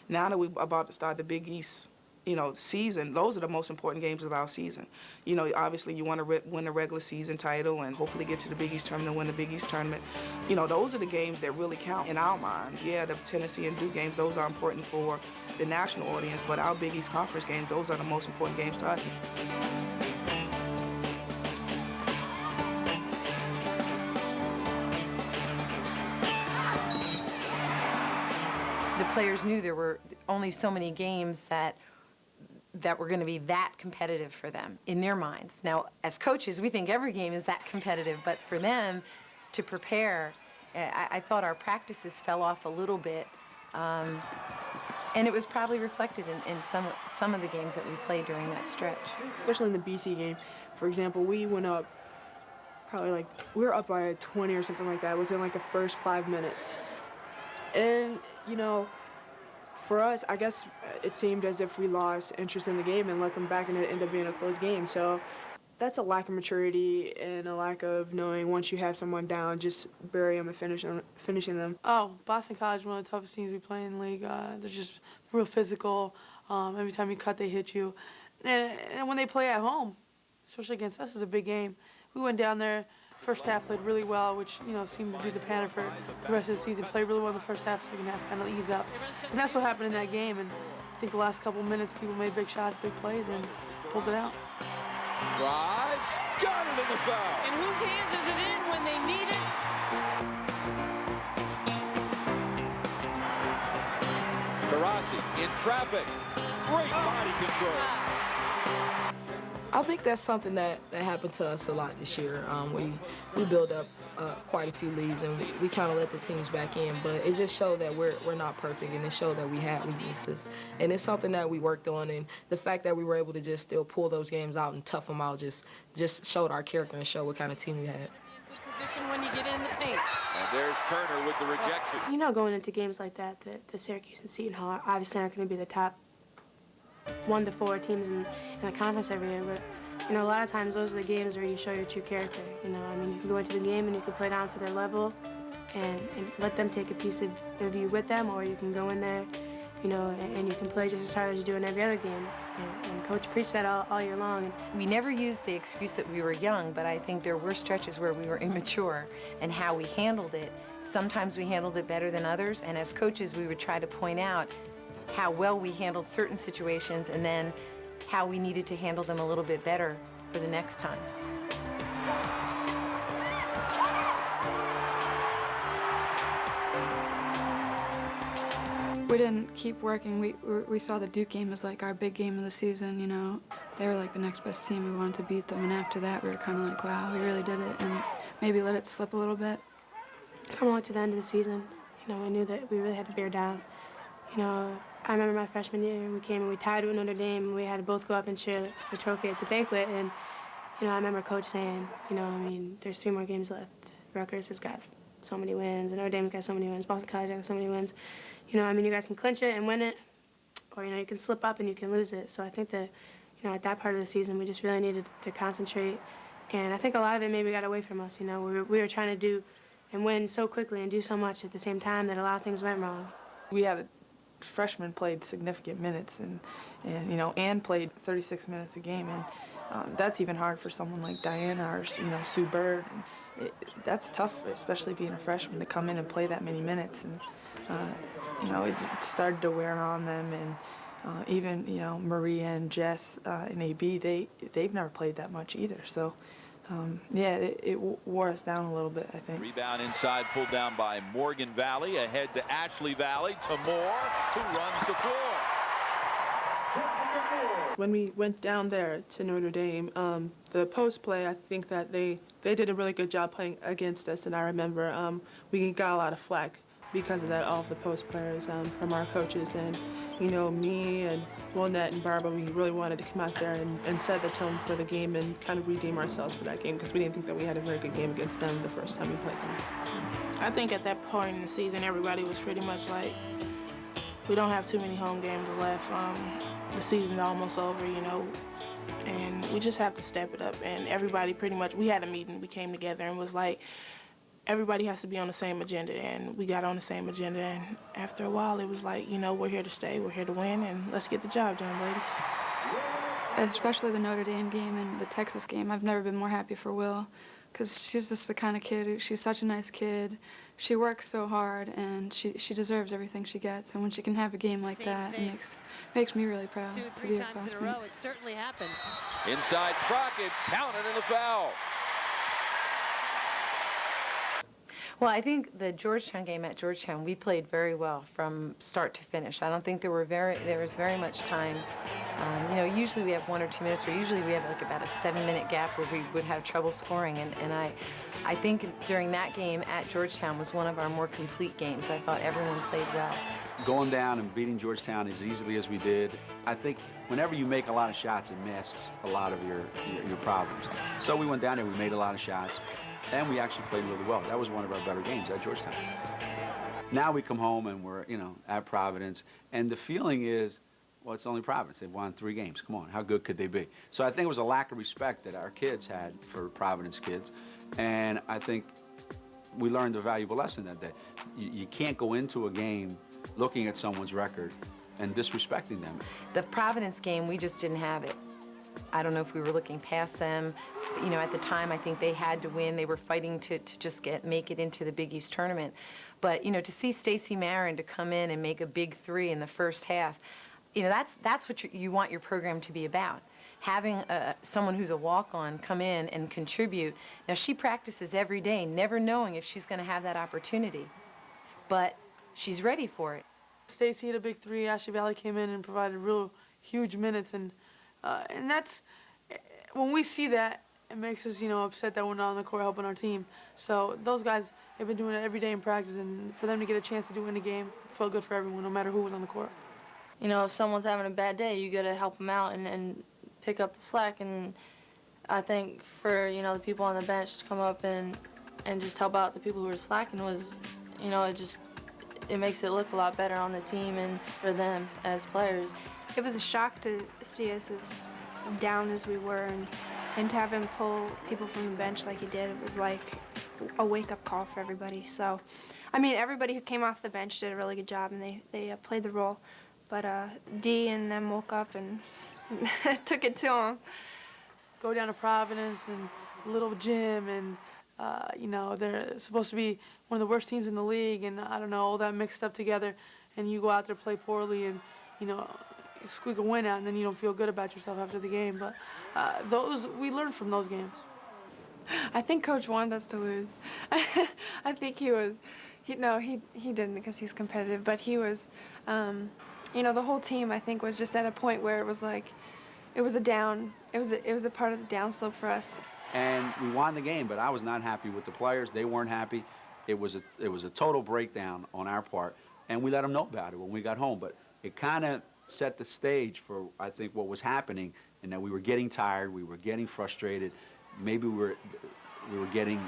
Now that we're about to start the Big East, you know, season, those are the most important games of our season. You know, obviously you want to win the regular season title and hopefully get to the Big East tournament and win the Big East tournament. You know, those are the games that really count in our minds. Yeah, the Tennessee and Duke games, those are important for the national audience, but our Big East Conference games, those are the most important games to us. the players knew there were only so many games that were going to be that competitive for them in their minds. Now, as coaches, we think every game is that competitive, but for them to prepare, I thought our practices fell off a little bit, and it was probably reflected in some of the games that we played during that stretch. Especially in the BC game, for example, we went up probably we were up by 20 or something like that within the first 5 minutes. And, for us, I guess it seemed as if we lost interest in the game and let them back, and it ended up being a close game. So that's a lack of maturity and a lack of knowing once you have someone down, just bury them and finishing them. Oh, Boston College is one of the toughest teams we play in the league. They're just real physical. Every time you cut, they hit you. And when they play at home, especially against us, is a big game. We went down there. First half played really well, which, seemed to do the pattern for the rest of the season. Played really well in the first half, second half kind of ease up. And that's what happened in that game. And I think the last couple minutes, people made big shots, big plays, and pulled it out. Drives, got it in the foul. In whose hands is it in when they need it? Taurasi in traffic. Great body control. I think that's something that happened to us a lot this year. We built up quite a few leads, and we kind of let the teams back in. But it just showed that we're not perfect, and it showed that we had weaknesses. And it's something that we worked on, and the fact that we were able to just still pull those games out and tough them out just showed our character and showed what kind of team we had. Position when you get in the paint. And there's Turner with the rejection. Going into games like that, the Syracuse and Seton Hall obviously aren't going to be the top 1 to 4 teams in the conference every year, but a lot of times those are the games where you show your true character. You can go into the game and you can play down to their level and let them take a piece of you with them, or you can go in there, and you can play just as hard as you do in every other game. And Coach preached that all year long. We never used the excuse that we were young, but I think there were stretches where we were immature and how we handled it. Sometimes we handled it better than others, and as coaches we would try to point out how well we handled certain situations and then how we needed to handle them a little bit better for the next time. We didn't keep working. We saw the Duke game as our big game of the season, They were the next best team. We wanted to beat them, and after that we were kind of wow, we really did it, and maybe let it slip a little bit. Coming on to the end of the season, we knew that we really had to bear down. I remember my freshman year, we came and we tied with Notre Dame, and we had to both go up and share the trophy at the banquet, and, I remember Coach saying, there's 3 more games left. Rutgers has got so many wins, and Notre Dame's got so many wins, Boston College has got so many wins. You guys can clinch it and win it, or, you can slip up and you can lose it. So I think that, at that part of the season, we just really needed to concentrate, and I think a lot of it maybe got away from us, We were trying to do and win so quickly and do so much at the same time that a lot of things went wrong. We had freshmen played significant minutes and Ann played 36 minutes a game, and that's even hard for someone like Diana or Sue Bird. That's tough, especially being a freshman, to come in and play that many minutes, and it started to wear on them, and even Maria and Jess and AB, they've never played that much either, so it wore us down a little bit, I think. Rebound inside, pulled down by Morgan Valley. Ahead to Ashley Valley, to Moore, who runs the floor. When we went down there to Notre Dame, the post play, I think that they did a really good job playing against us, and I remember we got a lot of flack because of that, all of the post players from our coaches, and me and Wilnette and Barbara, we really wanted to come out there and set the tone for the game and kind of redeem ourselves for that game, because we didn't think that we had a very good game against them the first time we played them. I think at that point in the season, everybody was pretty much like, we don't have too many home games left. The season's almost over, and we just have to step it up. And everybody pretty much, we had a meeting, we came together and was like, everybody has to be on the same agenda, and we got on the same agenda, and after a while it was like, we're here to stay, we're here to win, and let's get the job done, ladies. Especially the Notre Dame game and the Texas game, I've never been more happy for Will, because she's just the kind of kid, she's such a nice kid, she works so hard, and she deserves everything she gets, and when she can have a game like that, it makes me really proud to be a classmate. It certainly happened. Inside Crockett, counted in the foul. Well, I think the Georgetown game at Georgetown, we played very well from start to finish. I don't think there was very much time. Usually we have 1 or 2 minutes, or usually we have like about a 7-minute gap where we would have trouble scoring. And I think during that game at Georgetown was one of our more complete games. I thought everyone played well. Going down and beating Georgetown as easily as we did, I think whenever you make a lot of shots, it masks a lot of your problems. So we went down there, we made a lot of shots, and we actually played really well. That was one of our better games at Georgetown. Now we come home and we're, at Providence, and the feeling is, well, it's only Providence. They've won 3 games. Come on, how good could they be? So I think it was a lack of respect that our kids had for Providence kids, and I think we learned a valuable lesson that day. You can't go into a game looking at someone's record and disrespecting them. The Providence game, we just didn't have it. I don't know if we were looking past them. At the time, I think they had to win. They were fighting to just make it into the Big East tournament. But, to see Stacey Marin to come in and make a big 3 in the first half, that's what you want your program to be about. Having someone who's a walk-on come in and contribute. Now, she practices every day, never knowing if she's going to have that opportunity. But she's ready for it. Stacey hit a big 3. Ashley Valley came in and provided real huge minutes, and that's when we see that, it makes us upset that we're not on the court helping our team. So those guys have been doing it every day in practice, and for them to get a chance to do it in a game felt good for everyone, no matter who was on the court. If someone's having a bad day, you got to help them out and pick up the slack. And I think for the people on the bench to come up and just help out the people who are slacking was, it makes it look a lot better on the team and for them as players. It was a shock to see us as down as we were, and to have him pull people from the bench like he did, it was like a wake-up call for everybody. So, everybody who came off the bench did a really good job, and they played the role. But Dee and them woke up and took it to them. Go down to Providence and Little Gym, and they're supposed to be one of the worst teams in the league, and I don't know, all that mixed up together, and you go out there, play poorly, and squeak a win out, and then you don't feel good about yourself after the game. But we learned from those games. I think Coach wanted us to lose. I think he didn't, because he's competitive, but he was, the whole team, I think, was just at a point where it was like, it was a part of the downslope for us. And we won the game, but I was not happy with the players. They weren't happy. It was a total breakdown on our part, and we let them know about it when we got home. But it kind of set the stage for, I think, what was happening, and that we were getting tired, we were getting frustrated. Maybe we were getting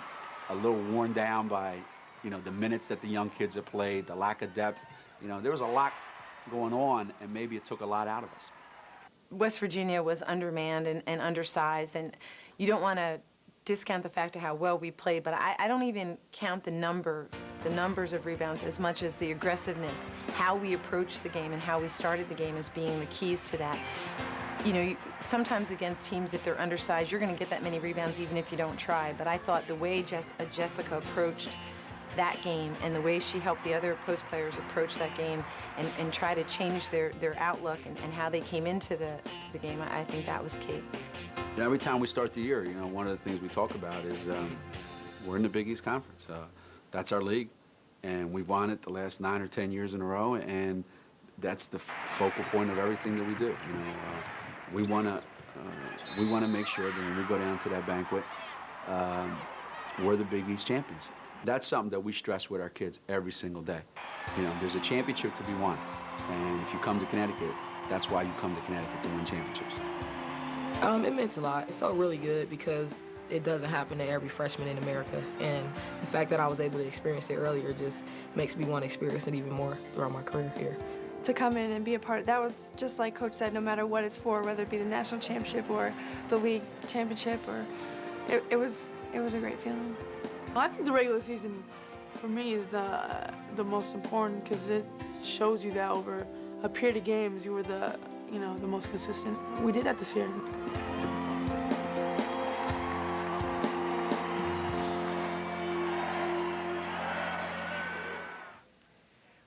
a little worn down by, the minutes that the young kids have played, the lack of depth. There was a lot going on, and maybe it took a lot out of us. West Virginia was undermanned and undersized, and you don't want to discount the fact of how well we played, but I don't even count the numbers of rebounds as much as the aggressiveness, how we approached the game and how we started the game as being the keys to that. Sometimes against teams, if they're undersized, you're going to get that many rebounds even if you don't try. But I thought the way Jessica approached that game and the way she helped the other post players approach that game and try to change their outlook and how they came into the game, I think that was key. Every time we start the year, one of the things we talk about is we're in the Big East Conference. That's our league, and we've won it the last 9 or 10 years in a row, and that's the focal point of everything that we do. We want to make sure that when we go down to that banquet, we're the Big East champions. That's something that we stress with our kids every single day. There's a championship to be won, and if you come to Connecticut, that's why you come to Connecticut, to win championships. It meant a lot. It felt really good because it doesn't happen to every freshman in America, and the fact that I was able to experience it earlier just makes me want to experience it even more throughout my career here. To come in and be a part of that was just like Coach said, no matter what it's for, whether it be the national championship or the league championship, or it was a great feeling. Well, I think the regular season for me is the most important, because it shows you that over a period of games you were the most consistent. We did that this year.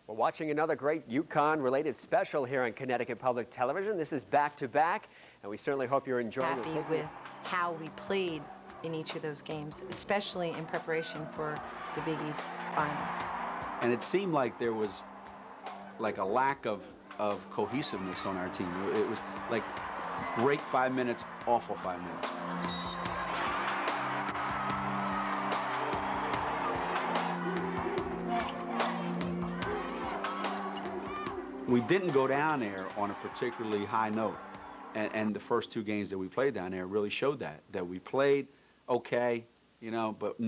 We're watching another great UConn-related special here on Connecticut Public Television. This is back-to-back, and we certainly hope you're enjoying it. Happy with how we played in each of those games, especially in preparation for the Big East final. And it seemed like there was like a lack of cohesiveness on our team. It was like great 5 minutes, awful 5 minutes. We didn't go down there on a particularly high note. And the first two games that we played down there really showed that we played okay, you know, but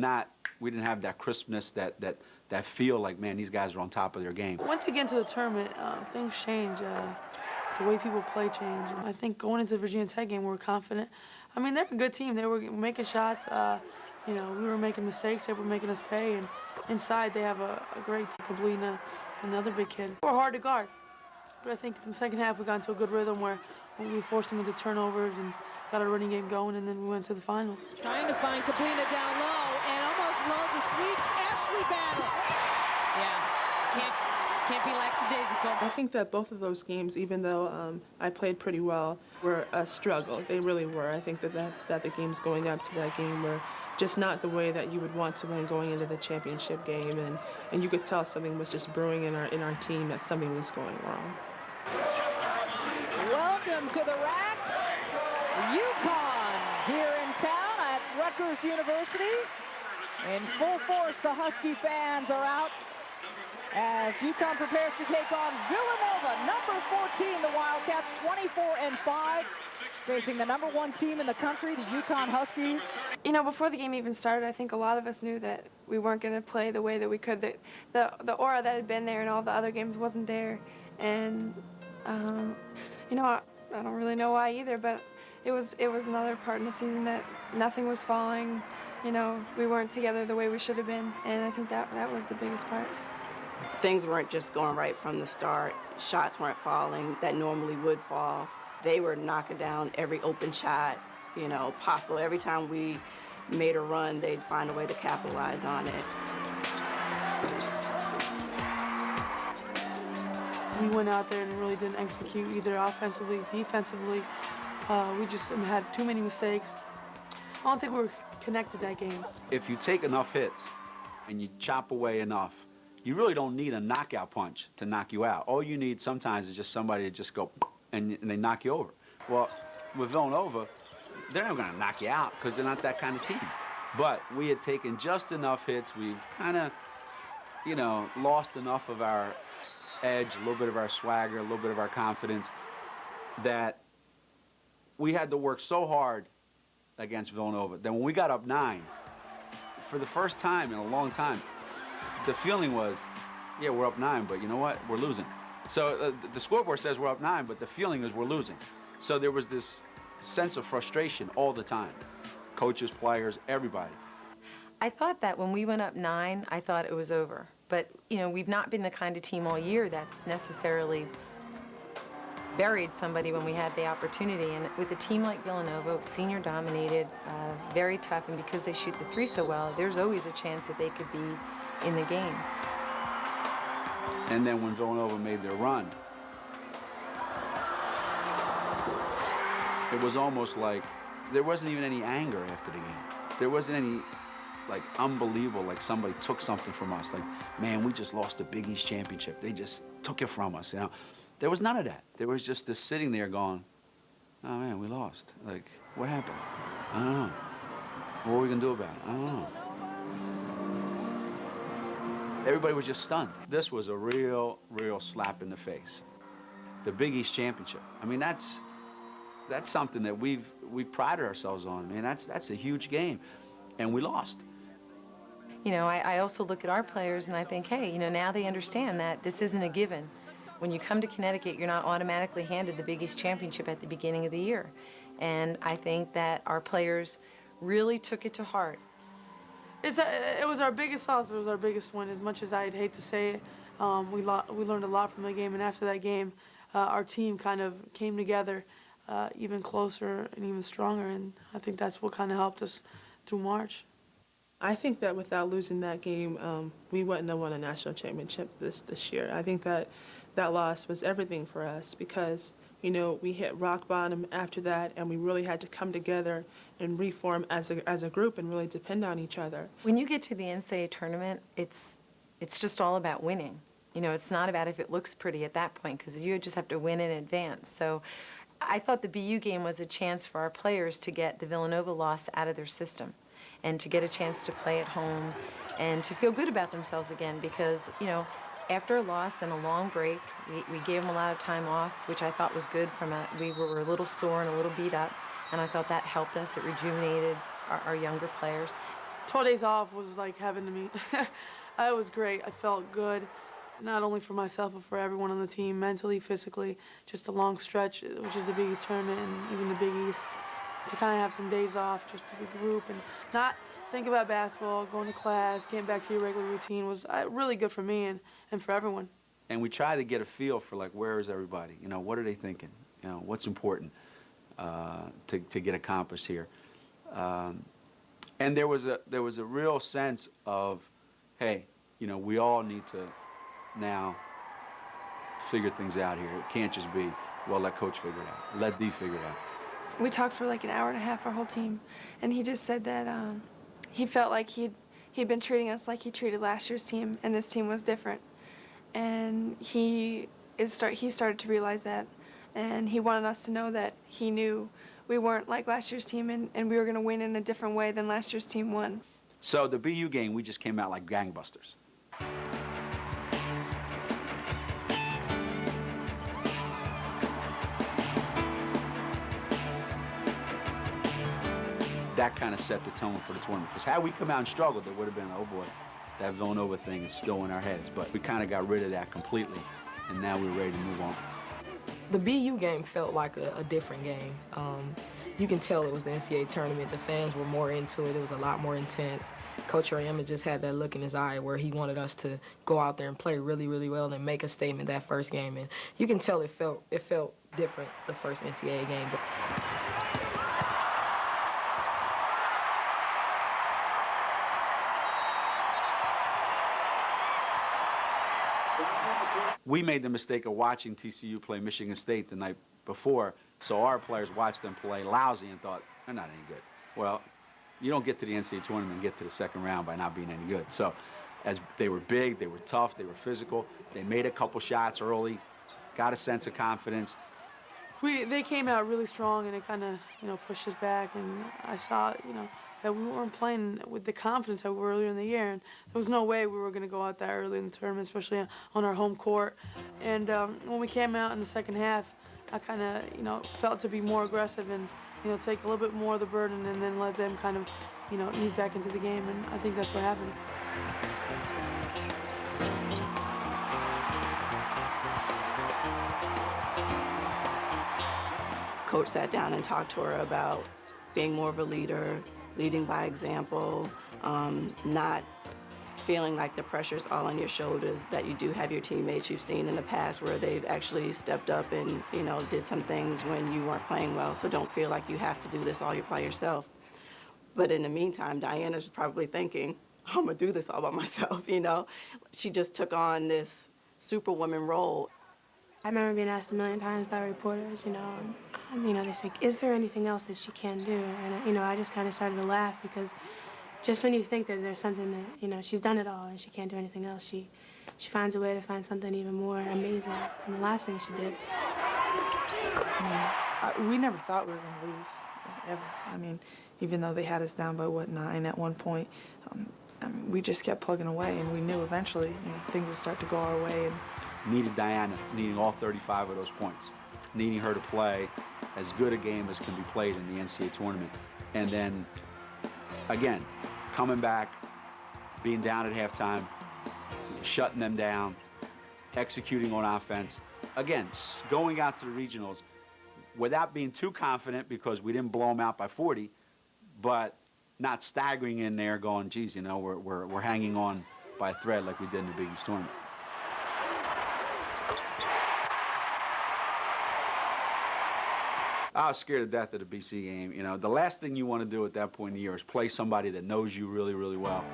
we didn't have that crispness, that feel like, man, these guys are on top of their game. Once you get into the tournament, things change. The way people play change. And I think going into the Virginia Tech game, we were confident. I mean, they're a good team. They were making shots. You know, we were making mistakes. They were making us pay. And inside, they have a great Kablina, another big kid. We're hard to guard. But I think in the second half, we got into a good rhythm where we forced them into turnovers and got our running game going, and then we went to the finals. Trying to find Kablina down low and almost lulled to sleep. Ashley Battle. Yeah, can't be lackadaisical. I think that both of those games, even though I played pretty well, were a struggle. They really were. I think that the games going up to that game were just not the way that you would want to win going into the championship game, and you could tell something was just brewing in our team, that something was going wrong. Welcome to the rack, UConn here in town at Rutgers University. In full force, the Husky fans are out as UConn prepares to take on Villanova, number 14, the Wildcats, 24-5, facing the number 1 team in the country, the UConn Huskies. You know, before the game even started, I think a lot of us knew that we weren't going to play the way that we could. That the aura that had been there in all the other games wasn't there. And, you know, I don't really know why either, but it was another part in the season that nothing was falling. You know, we weren't together the way we should have been, and I think that was the biggest part. Things weren't just going right from the start. Shots weren't falling that normally would fall. They were knocking down every open shot, you know, possible. Every time we made a run, they'd find a way to capitalize on it. We went out there and really didn't execute either offensively, defensively. We just had too many mistakes. I don't think we were connected that game. If you take enough hits and you chop away enough, you really don't need a knockout punch to knock you out. All you need sometimes is just somebody to just go and they knock you over. Well, with Villanova, they're not going to knock you out because they're not that kind of team. But we had taken just enough hits. We kind of, you know, lost enough of our edge, a little bit of our swagger, a little bit of our confidence, that we had to work so hard against Villanova that when we got up 9, for the first time in a long time, the feeling was, yeah, we're up 9, but you know what? We're losing. So the scoreboard says we're up 9, but the feeling is we're losing. So there was this sense of frustration all the time. Coaches, players, everybody. I thought that when we went up 9, I thought it was over. But, you know, we've not been the kind of team all year that's necessarily buried somebody when we had the opportunity. And with a team like Villanova, senior dominated, very tough, and because they shoot the 3 so well, there's always a chance that they could be in the game. And then when Villanova made their run, it was almost like there wasn't even any anger after the game. There wasn't any, like, unbelievable, like somebody took something from us. Like, man, we just lost the Big East championship. They just took it from us, you know. There was none of that. There was just this sitting there going, oh, man, we lost. Like, what happened? I don't know. What are we going to do about it? I don't know. Everybody was just stunned. This was a real slap in the face. The Big East championship. I mean, that's something that we've prided ourselves on. Man, that's a huge game, and we lost. You know, I also look at our players and I think, hey, you know, now they understand that this isn't a given. When you come to Connecticut, you're not automatically handed the Big East championship at the beginning of the year. And I think that our players really took it to heart. It was our biggest loss, but it was our biggest win. As much as I'd hate to say it, we learned a lot from the game, and after that game, our team kind of came together even closer and even stronger, and I think that's what kind of helped us through March. I think that without losing that game, we wouldn't have won a national championship this year. I think that loss was everything for us because, you know, we hit rock bottom after that, and we really had to come together and reform as a group and really depend on each other. When you get to the NCAA tournament, it's just all about winning. You know, it's not about if it looks pretty at that point, because you just have to win in advance. So I thought the BU game was a chance for our players to get the Villanova loss out of their system and to get a chance to play at home and to feel good about themselves again, because, you know, after a loss and a long break, we gave them a lot of time off, which I thought was good. We were a little sore and a little beat up, and I thought that helped us. It rejuvenated our younger players. 12 days off was like heaven to me. It was great. I felt good, not only for myself, but for everyone on the team, mentally, physically. Just a long stretch, which is the Big East tournament and even the Big East, to kind of have some days off just to regroup and not think about basketball, going to class, getting back to your regular routine was really good for me and for everyone. And we try to get a feel for, like, where is everybody? You know, what are they thinking? You know, what's important to get accomplished here? And there was a real sense of, hey, you know, we all need to now figure things out here. It can't just be, well, let Coach figure it out. Let Dee figure it out. We talked for like an hour and a half, our whole team, and he just said that he felt like he'd been treating us like he treated last year's team, and this team was different. And he started to realize that, and he wanted us to know that he knew we weren't like last year's team, and we were going to win in a different way than last year's team won. So the BU game, we just came out like gangbusters. That kind of set the tone for the tournament. Because had we come out and struggled, it would have been, oh boy, that Villanova thing is still in our heads. But we kind of got rid of that completely, and now we're ready to move on. The BU game felt like a different game. You can tell it was the NCAA tournament. The fans were more into it. It was a lot more intense. Coach Auriemma just had that look in his eye where he wanted us to go out there and play really, really well and make a statement that first game. And you can tell it felt different the first NCAA game. But we made the mistake of watching TCU play Michigan State the night before, so our players watched them play lousy and thought, they're not any good. Well, you don't get to the NCAA tournament and get to the second round by not being any good. So as they were big, they were tough, they were physical, they made a couple shots early, got a sense of confidence. They came out really strong, and it kind of, you know, pushed us back, and I saw, you know, that we weren't playing with the confidence that we were earlier in the year, and there was no way we were going to go out that early in the tournament, especially on our home court. And when we came out in the second half, I kind of, you know, felt to be more aggressive and, you know, take a little bit more of the burden and then let them kind of, you know, ease back into the game, and I think that's what happened. Coach sat down and talked to her about being more of a leader, leading by example, not feeling like the pressure's all on your shoulders, that you do have your teammates you've seen in the past where they've actually stepped up and, you know, did some things when you weren't playing well, so don't feel like you have to do this all by yourself. But in the meantime, Diana's probably thinking, I'm gonna do this all by myself, you know? She just took on this superwoman role. I remember being asked a million times by reporters, you know, they say, is there anything else that she can do? And, you know, I just kind of started to laugh because just when you think that there's something that, you know, she's done it all and she can't do anything else, she finds a way to find something even more amazing than the last thing she did. We never thought we were going to lose, ever. I mean, even though they had us down by, 9 at one point, I mean, we just kept plugging away, and we knew eventually, you know, things would start to go our way. And Needed Diana, needing all 35 of those points, needing her to play as good a game as can be played in the NCAA tournament. And then, again, coming back, being down at halftime, shutting them down, executing on offense. Again, going out to the regionals without being too confident because we didn't blow them out by 40, but not staggering in there going, geez, you know, we're hanging on by a thread like we did in the Big East tournament. I was scared to death of the BC game. You know, the last thing you want to do at that point in the year is play somebody that knows you really, really well.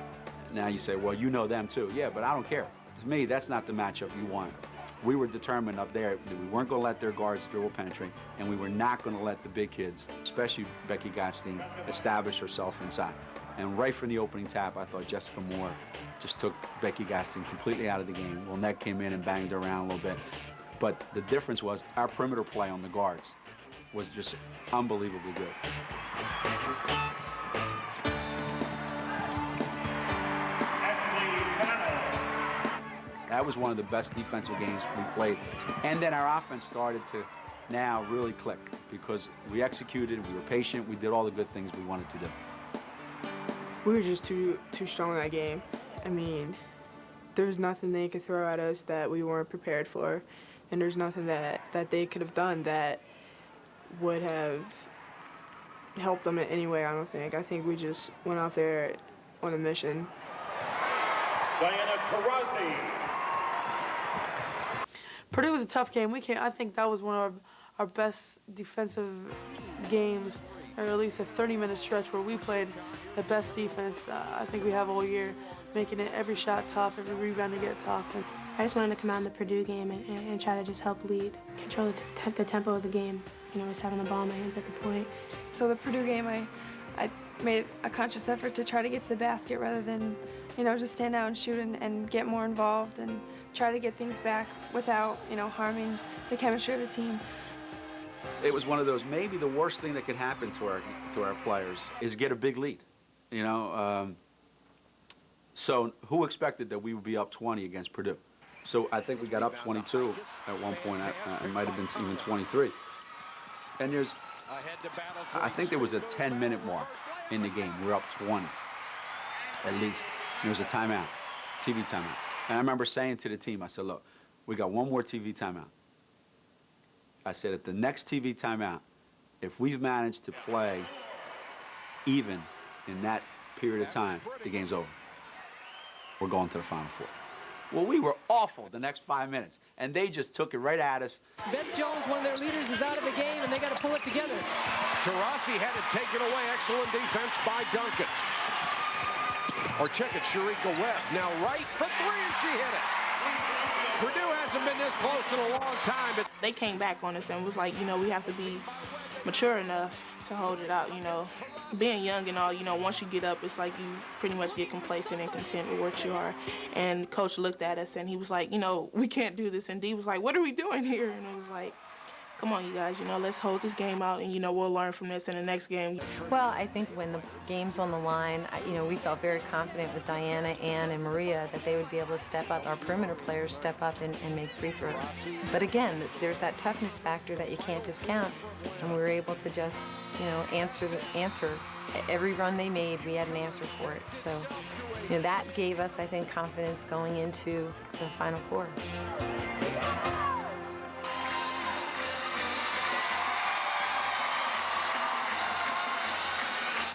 Now you say, well, you know them too. Yeah, but I don't care. To me, that's not the matchup you want. we were determined up there that we weren't going to let their guards dribble penetrate, and we were not going to let the big kids, especially Becky Gottstein, establish herself inside. And right from the opening tap, I thought Jessica Moore just took Becky Gottstein completely out of the game. Lynette came in and banged her around a little bit. But the difference was our perimeter play on the guards was just unbelievably good. That was one of the best defensive games we played. And then our offense started to now really click because we executed, we were patient, we did all the good things we wanted to do. We were just too strong in that game. I mean, there's nothing they could throw at us that we weren't prepared for, and there's nothing that they could have done that would have helped them in any way, I don't think. I think we just went out there on a mission. Diana Taurasi. Purdue was a tough game. I think that was one of our best defensive games, or at least a 30-minute stretch where we played the best defense I think we have all year, making it every shot tough, every rebound to get tough. And I just wanted to come out in the Purdue game and try to just help lead, control the tempo of the game. You know, just having the ball in my hands at the point. So the Purdue game, I made a conscious effort to try to get to the basket rather than, you know, just stand out and shoot and get more involved and try to get things back without, you know, harming the chemistry of the team. It was one of those, maybe the worst thing that could happen to our players is get a big lead, you know. So who expected that we would be up 20 against Purdue? So I think we got up 22 at one point. It might have been even 23. And I think there was a 10-minute mark in the game. We're up 20, at least. There was a timeout, TV timeout. And I remember saying to the team, I said, look, we got one more TV timeout. I said, at the next TV timeout, if we've managed to play even in that period of time, the game's over. We're going to the Final Four. Well, we were awful the next 5 minutes, and they just took it right at us. Ben Jones, one of their leaders, is out of the game, and they got to pull it together. Taurasi had it taken away. Excellent defense by Duncan. Or check it, Sharika Webb. Now right for three, and she hit it. Purdue hasn't been this close in a long time. But they came back on us and was like, you know, we have to be mature enough to hold it out, you know. Being young and all, you know, once you get up, it's like you pretty much get complacent and content with what you are. And Coach looked at us and he was like, you know, we can't do this. And Dee was like, what are we doing here? And it was like, come on, you guys, you know, let's hold this game out and, you know, we'll learn from this in the next game. Well, I think when the game's on the line, you know, we felt very confident with Diana, Ann, and Maria that they would be able to step up, our perimeter players step up and make free throws. But again, there's that toughness factor that you can't discount, and we were able to just, you know, answer. Every run they made, we had an answer for it. So, you know, that gave us, I think, confidence going into the Final Four.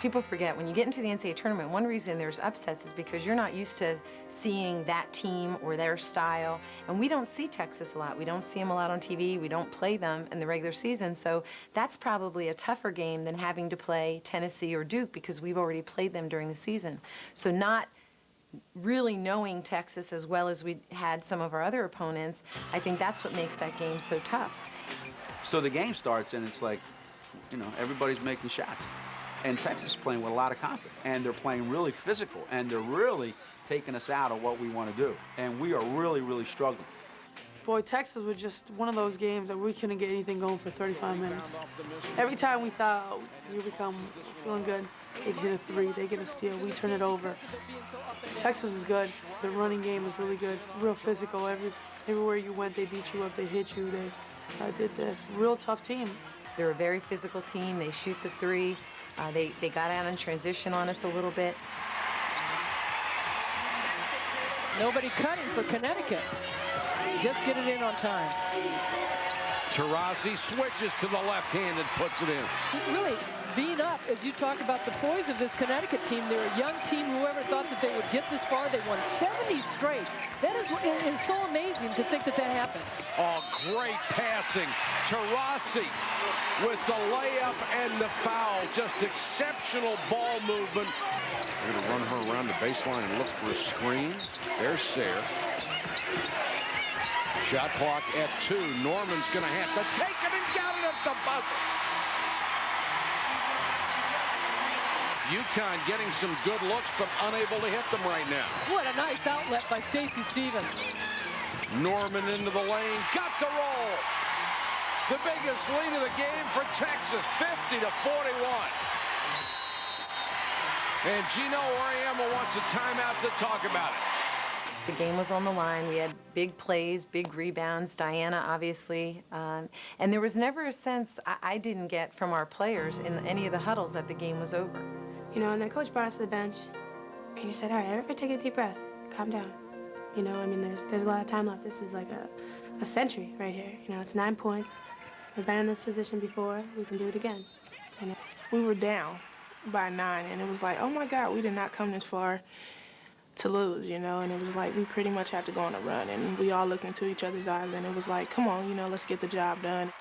People forget, when you get into the NCAA tournament, one reason there's upsets is because you're not used to seeing that team or their style. And we don't see Texas a lot. We don't see them a lot on TV. We don't play them in the regular season. So that's probably a tougher game than having to play Tennessee or Duke because we've already played them during the season. So not really knowing Texas as well as we had some of our other opponents, I think that's what makes that game so tough. So the game starts and it's like, you know, everybody's making shots. And Texas is playing with a lot of confidence, and they're playing really physical, and they're really taking us out of what we want to do. And we are really, really struggling. Boy, Texas was just one of those games that we couldn't get anything going for 35 minutes. Every time we thought, oh, we become feeling good, they get a three, they get a steal, we turn it over. Texas is good. The running game is really good, real physical. Everywhere you went, they beat you up, they hit you, they did this. Real tough team. They're a very physical team. They shoot the three. They got out in transition on us a little bit. Nobody cutting for Connecticut. Just get it in on time. Taurasi switches to the left hand and puts it in. Really, being up, as you talk about the poise of this Connecticut team, they're a young team. Whoever thought that they would get this far, they won 70 straight. That is so amazing to think that that happened. Oh, great passing. Taurasi with the layup and the foul. Just exceptional ball movement. They're going to run her around the baseline and look for a screen. There's Sayre. Shot clock at 2. Norman's going to have to take it and got it at the buzzer. UConn getting some good looks, but unable to hit them right now. What a nice outlet by Stacy Stevens. Norman into the lane, got the roll. The biggest lead of the game for Texas, 50-41. And Gino Auriemma wants a timeout to talk about it. The game was on the line. We had big plays, big rebounds, Diana, obviously. And there was never a sense I didn't get from our players in any of the huddles that the game was over. You know, and the coach brought us to the bench, and he said, all right, everybody take a deep breath, calm down. You know, I mean, there's a lot of time left. This is like a century right here. You know, it's 9 points. We've been in this position before. We can do it again. You know? We were down by 9, and it was like, oh my God, we did not come this far to lose, you know, and it was like we pretty much had to go on a run, and we all looked into each other's eyes, and it was like, come on, you know, let's get the job done.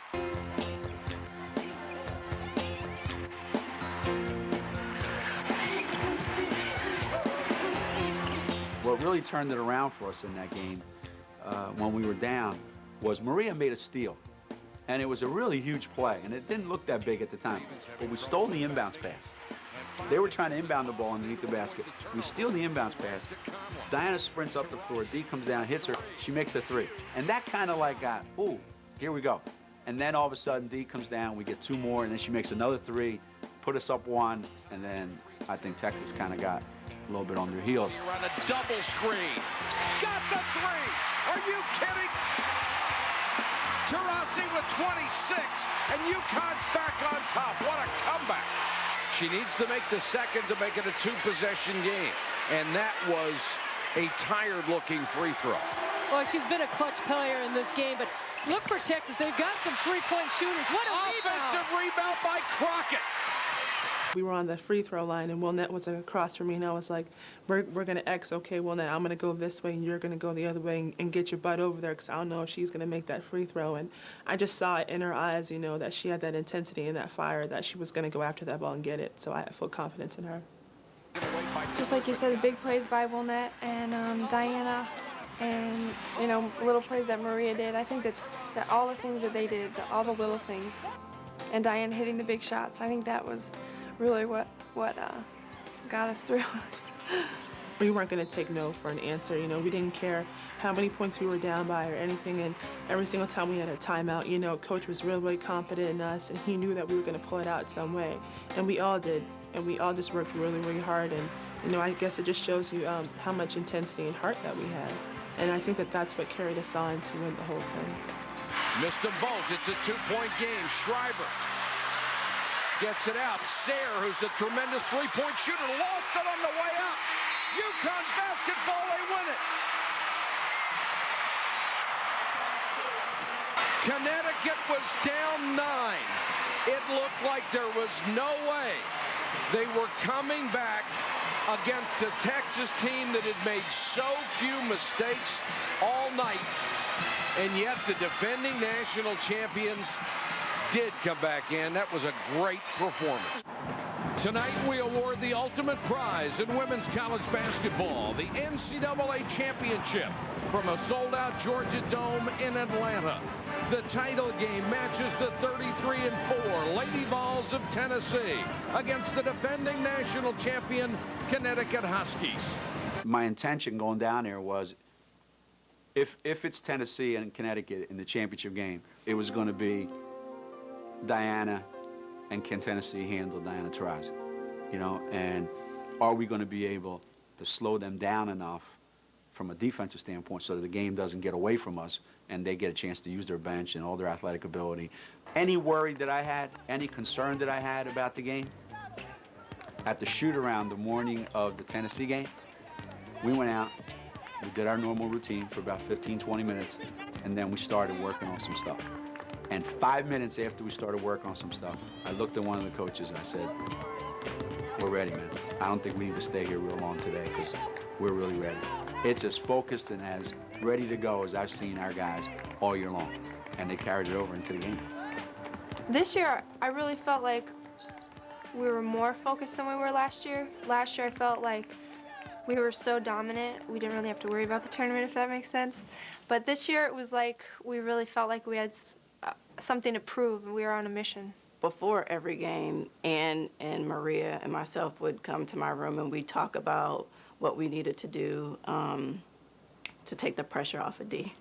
What really turned it around for us in that game when we were down was Maria made a steal. And it was a really huge play, and it didn't look that big at the time. But we stole the inbounds pass. They were trying to inbound the ball underneath the basket. We steal the inbounds pass. Diana sprints up the floor. Dee comes down, hits her. She makes a 3. And that kind of like got, ooh, here we go. And then all of a sudden, Dee comes down. We get 2 more, and then she makes another 3, put us up 1, and then I think Texas kind of got a little bit on their heels. You're on a double screen. Got the 3. Are you kidding? Taurasi with 26, and UConn's back on top. What a comeback. She needs to make the second to make it a 2-possession game, and that was a tired-looking free throw. Well, she's been a clutch player in this game, but look for Texas. They've got some three-point shooters. What a offensive rebound by Crockett. We were on the free throw line, and Wilnette was across from me, and I was like, we're going to X, okay, Wilnette, I'm going to go this way, and you're going to go the other way and get your butt over there, because I don't know if she's going to make that free throw. And I just saw it in her eyes, you know, that she had that intensity and that fire, that she was going to go after that ball and get it. So I had full confidence in her. Just like you said, the big plays by Wilnette and Diana, and, you know, little plays that Maria did. I think that all the things that they did, all the little things, and Diana hitting the big shots, I think that was really what got us through. We weren't going to take no for an answer. You know, we didn't care how many points we were down by or anything. And every single time we had a timeout, you know, Coach was really, really confident in us, and he knew that we were going to pull it out some way. And we all did. And we all just worked really, really hard. And, you know, I guess it just shows you how much intensity and heart that we had. And I think that that's what carried us on to win the whole thing. Missed them both. It's a 2-point game. Schreiber gets it out. Sayre, who's a tremendous three-point shooter, lost it on the way up. UConn basketball, they win it. Connecticut was down 9. It looked like there was no way they were coming back against a Texas team that had made so few mistakes all night. And yet the defending national champions did come back in. That was a great performance. Tonight we award the ultimate prize in women's college basketball, the NCAA championship from a sold-out Georgia Dome in Atlanta. The title game matches the 33-4 Lady Vols of Tennessee against the defending national champion Connecticut Huskies. My intention going down there was if it's Tennessee and Connecticut in the championship game, it was going to be Diana, and can Tennessee handle Diana Taurasi? You know, and are we going to be able to slow them down enough from a defensive standpoint so that the game doesn't get away from us and they get a chance to use their bench and all their athletic ability? Any worry that I had, any concern that I had about the game, at the shoot-around the morning of the Tennessee game, we went out, we did our normal routine for about 15, 20 minutes, and then we started working on some stuff. And 5 minutes after we started working on some stuff, I looked at one of the coaches and I said, we're ready, man. I don't think we need to stay here real long today because we're really ready. It's as focused and as ready to go as I've seen our guys all year long. And they carried it over into the game. This year, I really felt like we were more focused than we were last year. Last year, I felt like we were so dominant, we didn't really have to worry about the tournament, if that makes sense. But this year it was like we really felt like we had something to prove, and we were on a mission. Before every game, Ann and Maria and myself would come to my room and we'd talk about what we needed to do to take the pressure off of Dee.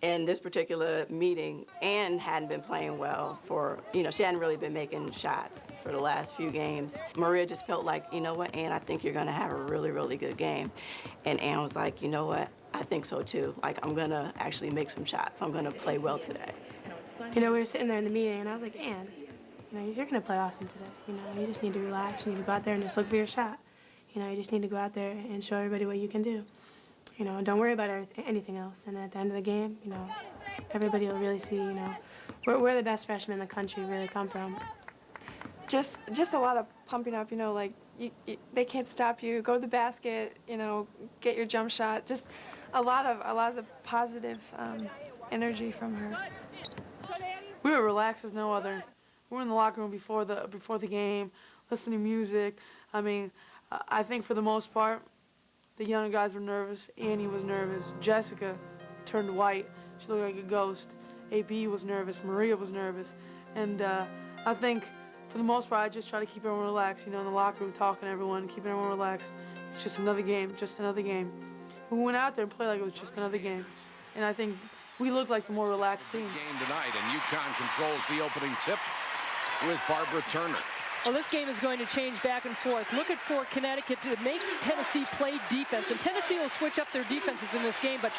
In this particular meeting, Ann hadn't been playing well for, she hadn't really been making shots for the last few games. Maria just felt like, you know what, Ann, I think you're going to have a really, really good game. And Ann was like, you know what, I think so too. Like, I'm going to actually make some shots. I'm going to play well today. We were sitting there in the meeting, and I was like, Ann, you're going to play awesome today. You just need to relax. You need to go out there and just look for your shot. You just need to go out there and show everybody what you can do. Don't worry about anything else. And at the end of the game, everybody will really see, where the best freshmen in the country really come from. Just a lot of pumping up, like they can't stop you. Go to the basket, get your jump shot. Just a lot of positive energy from her. We were relaxed as no other. We were in the locker room before the game, listening to music. I mean, I think for the most part, the younger guys were nervous. Annie was nervous. Jessica turned white. She looked like a ghost. AB was nervous. Maria was nervous. And I think for the most part, I just try to keep everyone relaxed. In the locker room, talking to everyone, keeping everyone relaxed. It's just another game, just another game. We went out there and played like it was just another game. And I think we looked like the more relaxed team. Game tonight, and UConn controls the opening tip with Barbara Turner. Well, this game is going to change back and forth. Looking for Connecticut to make Tennessee play defense. And Tennessee will switch up their defenses in this game, but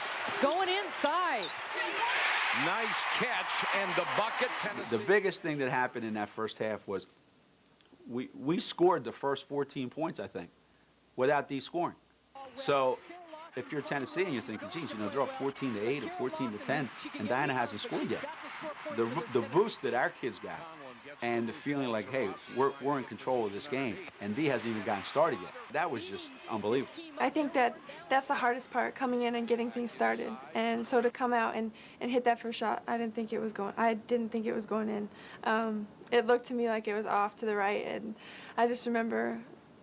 going inside. Nice catch, and the bucket, Tennessee. The biggest thing that happened in that first half was we scored the first 14 points, I think, without Dee scoring. So if you're Tennessee and you're thinking, geez, they're up 14-8 or 14-10, and Diana hasn't scored yet. The boost that our kids got, and the feeling like, hey, we're in control of this game, and Dee hasn't even gotten started yet. That was just unbelievable. I think that's the hardest part, coming in and getting things started. And so to come out and hit that first shot, I didn't think it was going in. It looked to me like it was off to the right, and I just remember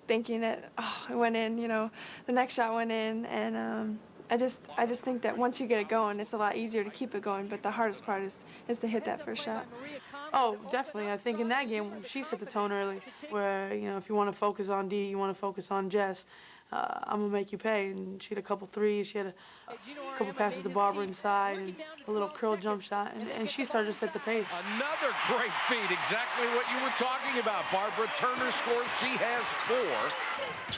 thinking that, oh, it went in, the next shot went in, and I just think that once you get it going, it's a lot easier to keep it going, but the hardest part is to hit that first shot. Oh, definitely. I think in that game, she set the tone early, where, if you want to focus on Dee, you want to focus on Jess, I'm going to make you pay. And she had a couple threes. She had a couple passes to Barbara inside and a little curl jump shot, and she started to set the pace. Another great feed, exactly what you were talking about. Barbara Turner scores. She has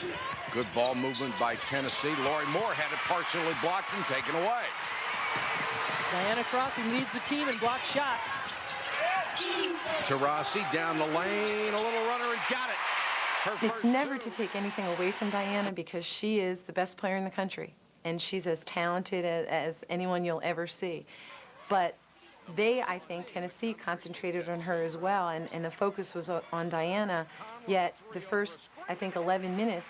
4. Good ball movement by Tennessee. Lori Moore had it partially blocked and taken away. Diana Taurasi leads the team in blocked shots. Taurasi down the lane, a little runner, and got it. It's never to take anything away from Diana, because she is the best player in the country, and she's as talented as anyone you'll ever see. But I think Tennessee concentrated on her as well, and the focus was on Diana, yet the first, I think, 11 minutes,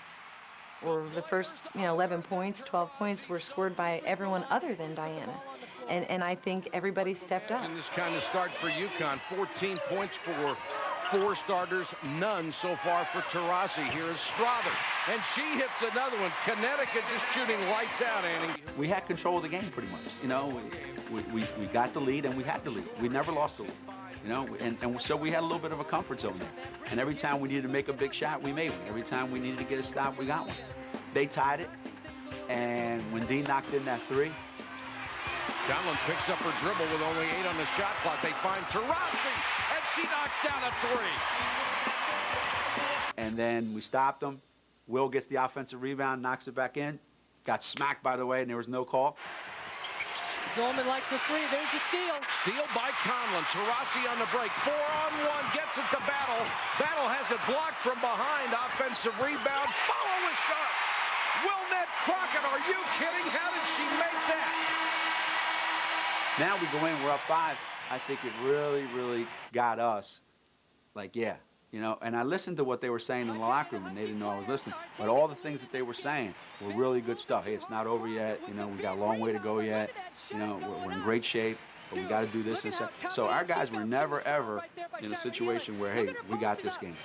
or the first 11 points, 12 points were scored by everyone other than Diana. And I think everybody stepped up. In this kind of start for UConn, 14 points for 4 starters, none so far for Taurasi. Here is Strother, and she hits another one. Connecticut just shooting lights out, Annie. We had control of the game pretty much. We got the lead, and we had the lead. We never lost the lead. And so we had a little bit of a comfort zone there. And every time we needed to make a big shot, we made one. Every time we needed to get a stop, we got one. They tied it, and when Dee knocked in that 3, Donlin picks up her dribble with only 8 on the shot clock. They find Taurasi, and she knocks down a 3. And then we stopped them. Will gets the offensive rebound, knocks it back in. Got smacked, by the way, and there was no call. Zolman likes a 3. There's a steal. Steal by Conlon. Taurasi on the break. 4-on-1. Gets it to Battle. Battle has it blocked from behind. Offensive rebound. Follow is shot. Wilnette Crockett. Are you kidding? How did she make that? Now we go in, we're up 5. I think it really, really got us. Like, yeah, and I listened to what they were saying in the locker room, and they didn't know I was listening. But all the things that they were saying were really good stuff. Hey, it's not over yet. We got a long way to go yet. We're in great shape, but we got to do this and that. So our guys were never, ever in a situation where, hey, we got this game.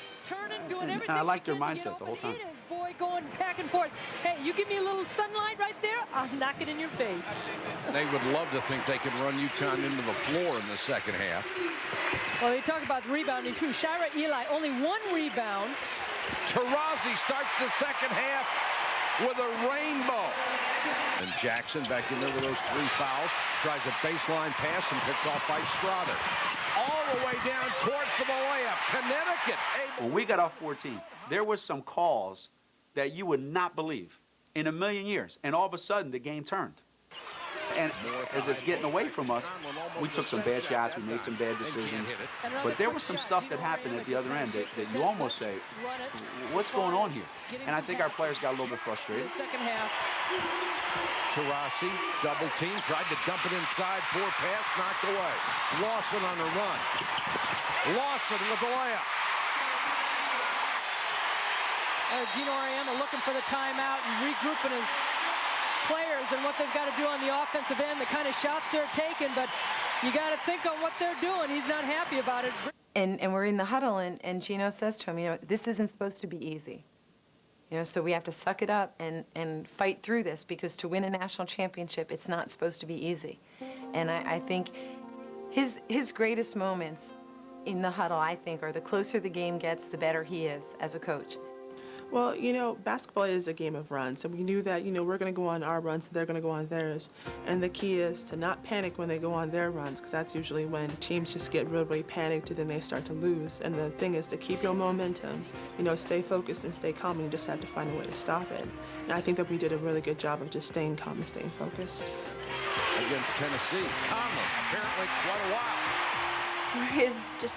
And I liked their mindset the whole time. like going back and forth. Hey, you give me a little sunlight right there, I'll knock it in your face. They would love to think they could run UConn into the floor in the second half. Well, you talk about rebounding, too. Shira Eli, only 1 rebound. Taurasi starts the second half with a rainbow. And Jackson back in there with those 3 fouls. Tries a baseline pass and picked off by Strother. All the way down court for the layup. Connecticut. When we got off 14, there was some calls that you would not believe in a million years. And all of a sudden, the game turned. And as it's getting away from us, we took some bad shots, we made some bad decisions. But there was some stuff that happened at the other end that you almost say, what's going on here? And I think our players got a little bit frustrated. Second half. Taurasi, double team, tried to dump it inside, 4 pass, knocked away. Lawson on the run. Lawson with the layup. Gino Ariema looking for the timeout and regrouping his players and what they've got to do on the offensive end, the kind of shots they're taking, but you got to think on what they're doing. He's not happy about it. And we're in the huddle, and Gino says to him, you know, this isn't supposed to be easy. You know, so we have to suck it up and fight through this, because to win a national championship, it's not supposed to be easy. And I think his greatest moments in the huddle, I think, are the closer the game gets, the better he is as a coach. Well, you know, basketball is a game of runs, and we knew that, you know, we're going to go on our runs, and they're going to go on theirs. And the key is to not panic when they go on their runs, because that's usually when teams just get really, really panicked, and then they start to lose. And the thing is to keep your momentum, you know, stay focused and stay calm, and you just have to find a way to stop it. And I think that we did a really good job of just staying calm and staying focused. Against Tennessee, Conlon, apparently quite a while. It's just,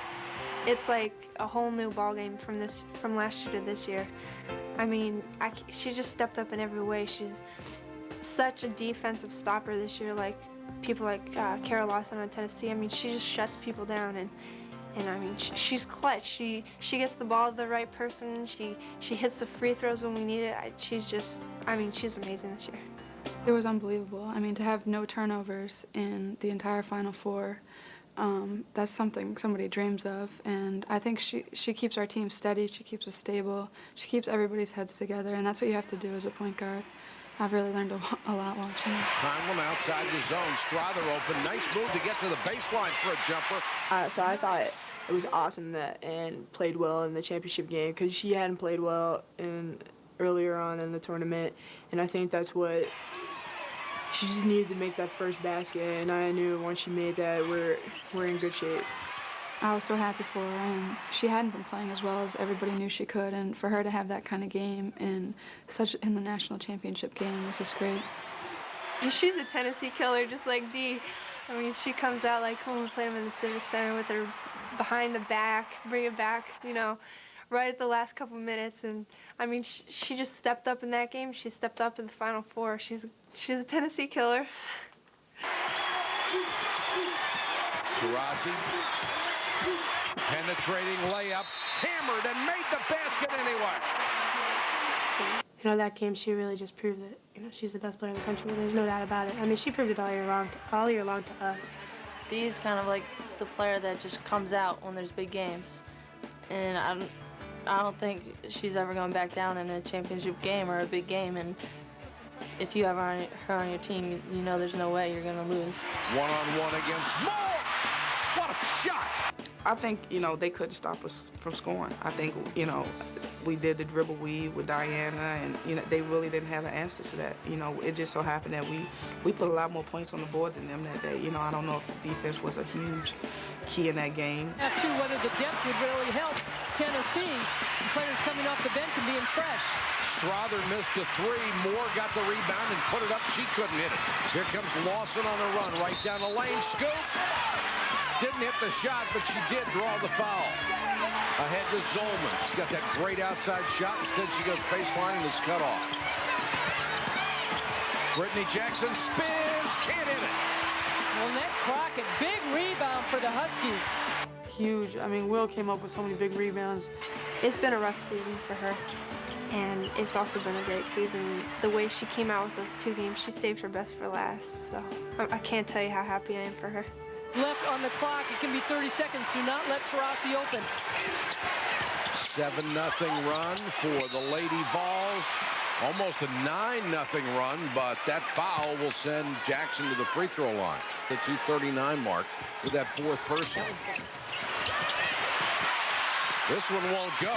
it's like a whole new ball game from last year to this year. I mean, she just stepped up in every way. She's such a defensive stopper this year, like people like Kara Lawson on Tennessee. I mean, she just shuts people down, and I mean, she's clutch. She gets the ball to the right person. She hits the free throws when we need it. She's amazing this year. It was unbelievable. I mean, to have no turnovers in the entire Final Four, that's something somebody dreams of, and I think she keeps our team steady, she keeps us stable, she keeps everybody's heads together, and that's what you have to do as a point guard. I've really learned a lot watching her. Conlon outside the zone, Strother open, nice move to get to the baseline for a jumper. So I thought it was awesome that Ann played well in the championship game, because she hadn't played well earlier on in the tournament, and I think that's what she just needed to make, that first basket, and I knew once she made that, we're in good shape. I was so happy for her, and she hadn't been playing as well as everybody knew she could, and for her to have that kind of game in the national championship game was just great. And she's a Tennessee killer, just like Dee. I mean, she comes out like when we played them in the Civic Center with her behind the back, bring it back, you know, right at the last couple minutes, and I mean, she just stepped up in that game. She stepped up in the Final Four. She's a Tennessee killer. Taurasi, penetrating layup, hammered and made the basket anyway. You know, that game, she really just proved that, you know, she's the best player in the country. There's no doubt about it. I mean, she proved it all year long to us. Dee's kind of like the player that just comes out when there's big games, and I don't think she's ever going back down in a championship game or a big game. And if you have her on your team, you know there's no way you're going to lose. One-on-one against Moore. What a shot! I think, you know, they couldn't stop us from scoring. I think, you know, we did the dribble weave with Diana, and, you know, they really didn't have an answer to that. You know, it just so happened that we put a lot more points on the board than them that day. You know, I don't know if defense was a huge key in that game. Have to, whether the depth would really help Tennessee. The players coming off the bench and being fresh. Strother missed a 3. Moore got the rebound and put it up. She couldn't hit it. Here comes Lawson on the run, right down the lane. Scoop. Didn't hit the shot, but she did draw the foul. Ahead to Zolman. She's got that great outside shot. Instead, she goes baseline and is cut off. Brittany Jackson spins, can't hit it. Lynette Crockett, big rebound for the Huskies. Huge. I mean, Will came up with so many big rebounds. It's been a rough season for her, and it's also been a great season. The way she came out with those 2 games, she saved her best for last. So I can't tell you how happy I am for her. Left on the clock, it can be 30 seconds. Do not let Taurasi open. 7-0 run for the Lady Vols. Almost a 9-0 run, but that foul will send Jackson to the free throw line. The 2:39 mark with that fourth person. This one won't go.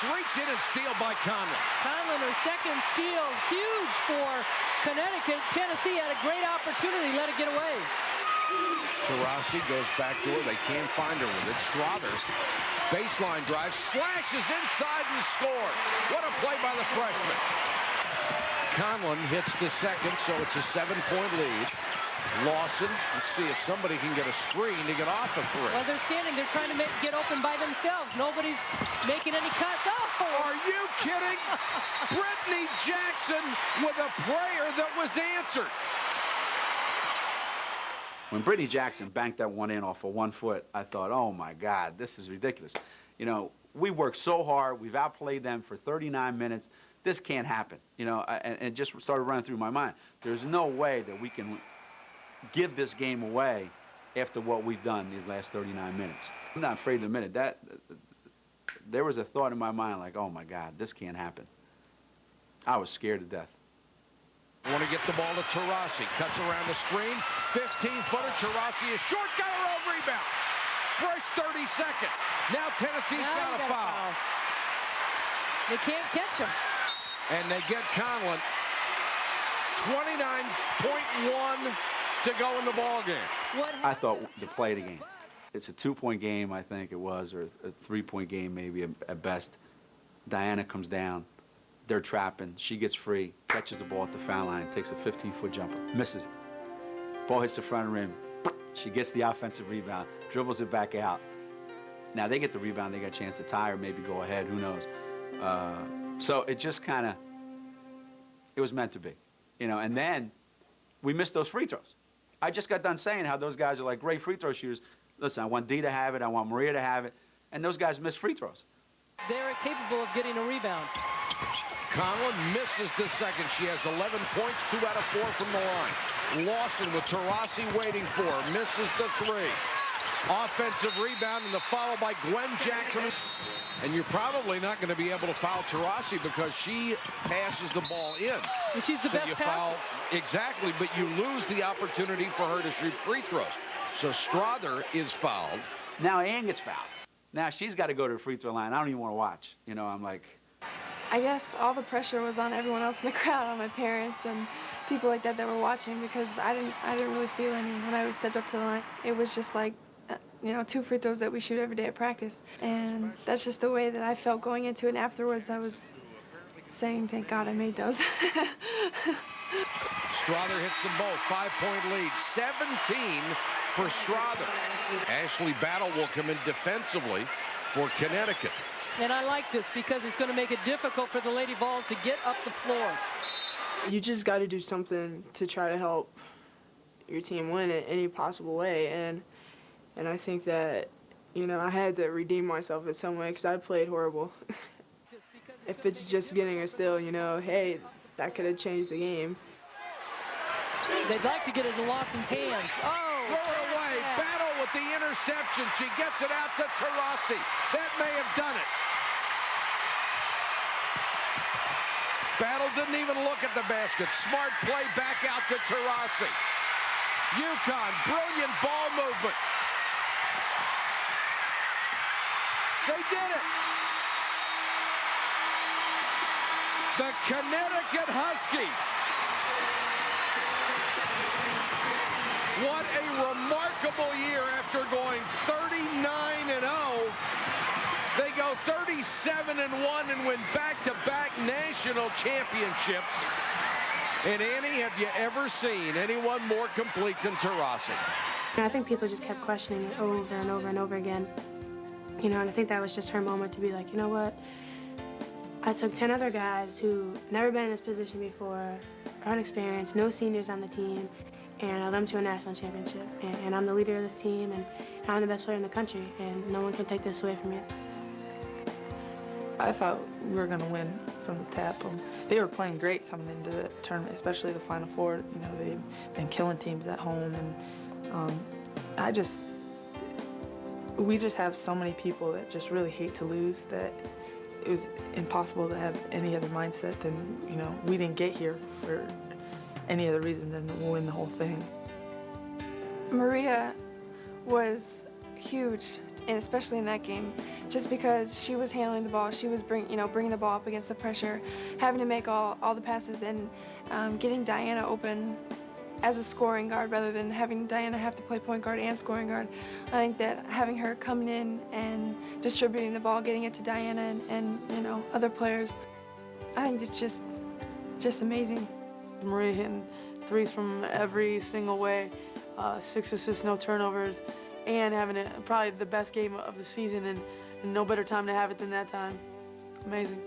Reach in and steal by Conlon. Conlon, her second steal, huge for Connecticut. Tennessee had a great opportunity, let it get away. Taurasi goes back door. They can't find her with it. Strother, baseline drive, slashes inside and scores. What a play by the freshman. Conlon hits the second, so it's a 7-point lead. Lawson, let's see if somebody can get a screen to get off the three. Well, they're standing. They're trying to get open by themselves. Nobody's making any cuts. Oh! Are you kidding? Brittany Jackson with a prayer that was answered. When Brittany Jackson banked that one in off of 1 foot, I thought, oh, my God, this is ridiculous. You know, we worked so hard. We've outplayed them for 39 minutes. This can't happen. You know, and it just started running through my mind. There's no way that we can give this game away after what we've done these last 39 minutes. I'm not afraid to admit it. There was a thought in my mind like, oh, my God, this can't happen. I was scared to death. Want to get the ball to Taurasi. Cuts around the screen. 15-footer. Taurasi is short. Got her own rebound. Fresh 30 seconds. Now Tennessee's got a foul. They can't catch him. And they get Conlon. 29.1 to go in the ball game. I thought to play the game. It's a 2-point game, I think it was, or a 3-point game maybe at best. Diana comes down. They're trapping. She gets free, catches the ball at the foul line, takes a 15-foot jumper, misses it. Ball hits the front rim. She gets the offensive rebound, dribbles it back out. Now they get the rebound. They got a chance to tie or maybe go ahead. Who knows? So it just kind of, it was meant to be, you know. And then we missed those free throws. I just got done saying how those guys are like great free throw shooters. Listen, I want Dee to have it. I want Maria to have it. And those guys missed free throws. They're capable of getting a rebound. Conlon misses the second. She has 11 points, 2 out of 4 from the line. Lawson with Taurasi waiting for her. Misses the three. Offensive rebound and the foul by Gwen Jackson. And you're probably not going to be able to foul Taurasi because she passes the ball in. And she's the so best you passer. foul exactly, but you lose the opportunity for her to shoot free throws. So Strother is fouled. Now Ann gets fouled. Now she's got to go to the free throw line. I don't even want to watch. You know, I'm like. I guess all the pressure was on everyone else in the crowd, on my parents and people like that were watching, because I didn't really feel any when I stepped up to the line. It was just like, you know, 2 free throws that we shoot every day at practice, and that's just the way that I felt going into it. And afterwards, I was saying, "Thank God I made those." Strother hits them both. 5-point lead. 17 for Strother. Ashley Battle will come in defensively for Connecticut. And I like this because it's going to make it difficult for the Lady Vols to get up the floor. You just got to do something to try to help your team win in any possible way. And I think that, you know, I had to redeem myself in some way because I played horrible. If it's just getting a steal, you know, hey, that could have changed the game. They'd like to get it in Lawson's hands. Oh! Throw it away. Yeah. Battle with the interception. She gets it out to Taurasi. That may have done it. Battle didn't even look at the basket. Smart play back out to Taurasi. UConn, brilliant ball movement. They did it. The Connecticut Huskies. What a remarkable year after going 39-0. They go 37-1 and win back-to-back national championships. And Annie, have you ever seen anyone more complete than Taurasi? I think people just kept questioning it over and over and over again. You know, and I think that was just her moment to be like, you know what? I took 10 other guys who never been in this position before, are unexperienced, no seniors on the team, and I led them to a national championship. And I'm the leader of this team, and I'm the best player in the country, and no one can take this away from me. I thought we were going to win from the tap. They were playing great coming into the tournament, especially the Final Four. You know, they've been killing teams at home, and we just have so many people that just really hate to lose that it was impossible to have any other mindset than, you know, we didn't get here for any other reason than to win the whole thing. Maria was huge, and especially in that game, just because she was handling the ball, she was bringing the ball up against the pressure, having to make all the passes, and getting Diana open as a scoring guard rather than having Diana have to play point guard and scoring guard. I think that having her coming in and distributing the ball, getting it to Diana and you know, other players, I think it's just amazing. Maria hitting threes from every single way, 6 assists, no turnovers, and having probably the best game of the season, and no better time to have it than that time. Amazing.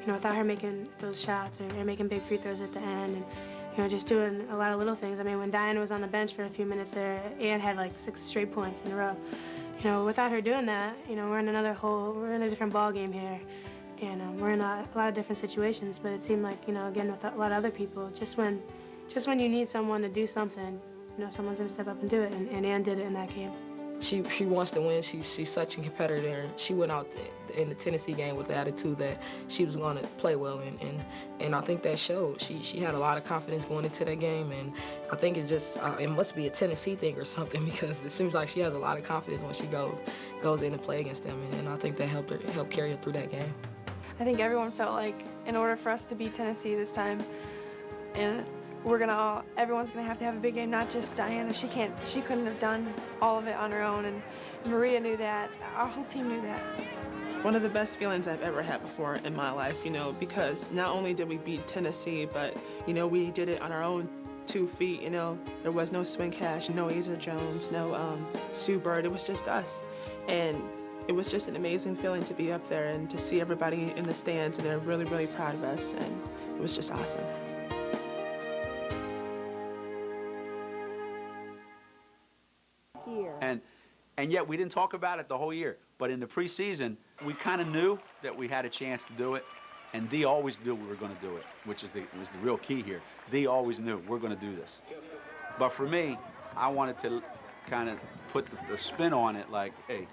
You know, without her making those shots or making big free throws at the end, and you know, just doing a lot of little things. I mean, when Diana was on the bench for a few minutes there, Ann had like 6 straight points in a row. You know, without her doing that, you know, we're in a different ball game here, and we're in a lot of different situations. But it seemed like, you know, again with a lot of other people, just when you need someone to do something, you know, someone's gonna step up and do it, and Ann did it in that game. She wants to win. She's such a competitor. And she went out in the Tennessee game with the attitude that she was going to play well, and I think that showed. She had a lot of confidence going into that game, and I think it just it must be a Tennessee thing or something, because it seems like she has a lot of confidence when she goes in to play against them, and I think that helped carry her through that game. I think everyone felt like in order for us to beat Tennessee this time, and everyone's gonna have to have a big game, not just Diana. She couldn't have done all of it on her own, and Maria knew that. Our whole team knew that. One of the best feelings I've ever had before in my life, you know, because not only did we beat Tennessee, but, you know, we did it on our own 2 feet, you know. There was no swing cash, no Asa Jones, no Sue Bird. It was just us. And it was just an amazing feeling to be up there and to see everybody in the stands, and they're really, really proud of us, and it was just awesome. And yet we didn't talk about it the whole year. But in the preseason, we kind of knew that we had a chance to do it, and Dee always knew we were going to do it, which was the real key here. Dee always knew we're going to do this. But for me, I wanted to kind of put the spin on it, like, hey,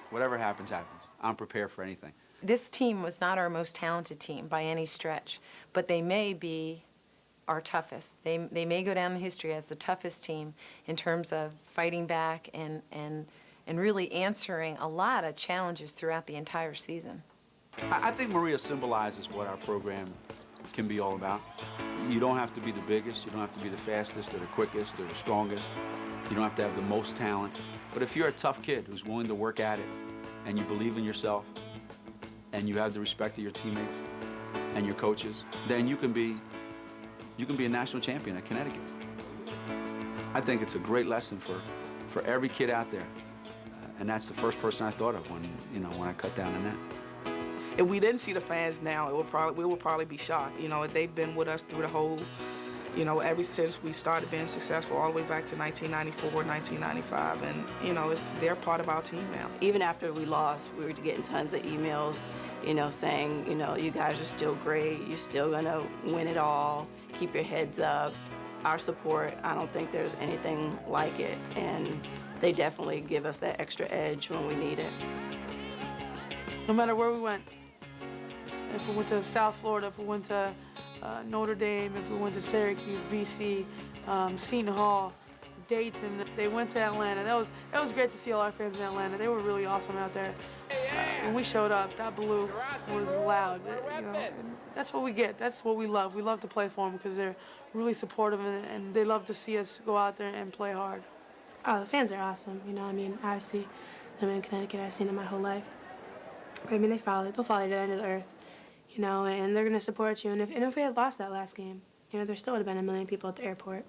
whatever happens, happens. I'm prepared for anything. This team was not our most talented team by any stretch, but they may be our toughest. They may go down in history as the toughest team in terms of fighting back and really answering a lot of challenges throughout the entire season. I think Maria symbolizes what our program can be all about. You don't have to be the biggest, you don't have to be the fastest or the quickest or the strongest. You don't have to have the most talent. But if you're a tough kid who's willing to work at it, and you believe in yourself, and you have the respect of your teammates and your coaches, then you can be a national champion at Connecticut. I think it's a great lesson for every kid out there. And that's the first person I thought of when I cut down the net. If we didn't see the fans now, we would probably be shocked. You know, they've been with us through the whole, you know, ever since we started being successful, all the way back to 1994, 1995, and you know, they're part of our team now. Even after we lost, we were getting tons of emails, you know, saying, you know, you guys are still great, you're still gonna win it all, keep your heads up. Our support, I don't think there's anything like it, and they definitely give us that extra edge when we need it. No matter where we went, if we went to South Florida, if we went to Notre Dame, if we went to Syracuse, BC, Seton Hall, Dayton, they went to Atlanta. That was great to see all our fans in Atlanta. They were really awesome out there. When we showed up, that blue was loud. You know, and that's what we get. That's what we love. We love to play for them because they're really supportive, and they love to see us go out there and play hard. Oh, the fans are awesome. You know, I mean, obviously, I'm in Connecticut. I've seen it my whole life. I mean, they'll follow you to the end of the earth, you know, and they're going to support you. And if we had lost that last game, you know, there still would have been 1 million people at the airport.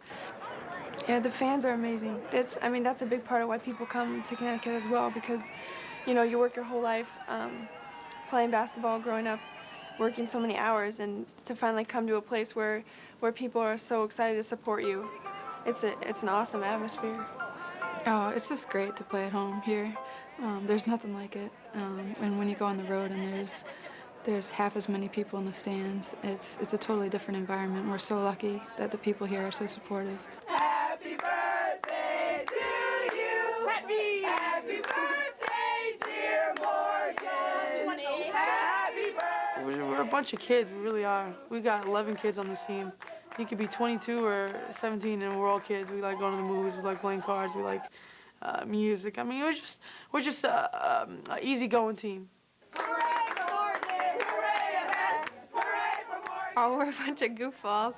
Yeah, the fans are amazing. That's a big part of why people come to Connecticut as well, because, you know, you work your whole life playing basketball, growing up, working so many hours, and to finally come to a place where people are so excited to support you, it's an awesome atmosphere. Oh, it's just great to play at home here. There's nothing like it. And when you go on the road and there's half as many people in the stands, it's a totally different environment. We're so lucky that the people here are so supportive. Happy birthday to you. Happy birthday we're a bunch of kids. We really are. We got 11 kids on this team. He could be 22 or 17, and we're all kids. We like going to the movies. We like playing cards. We like music. I mean, we're just a easygoing team. Oh, we're a bunch of goofballs.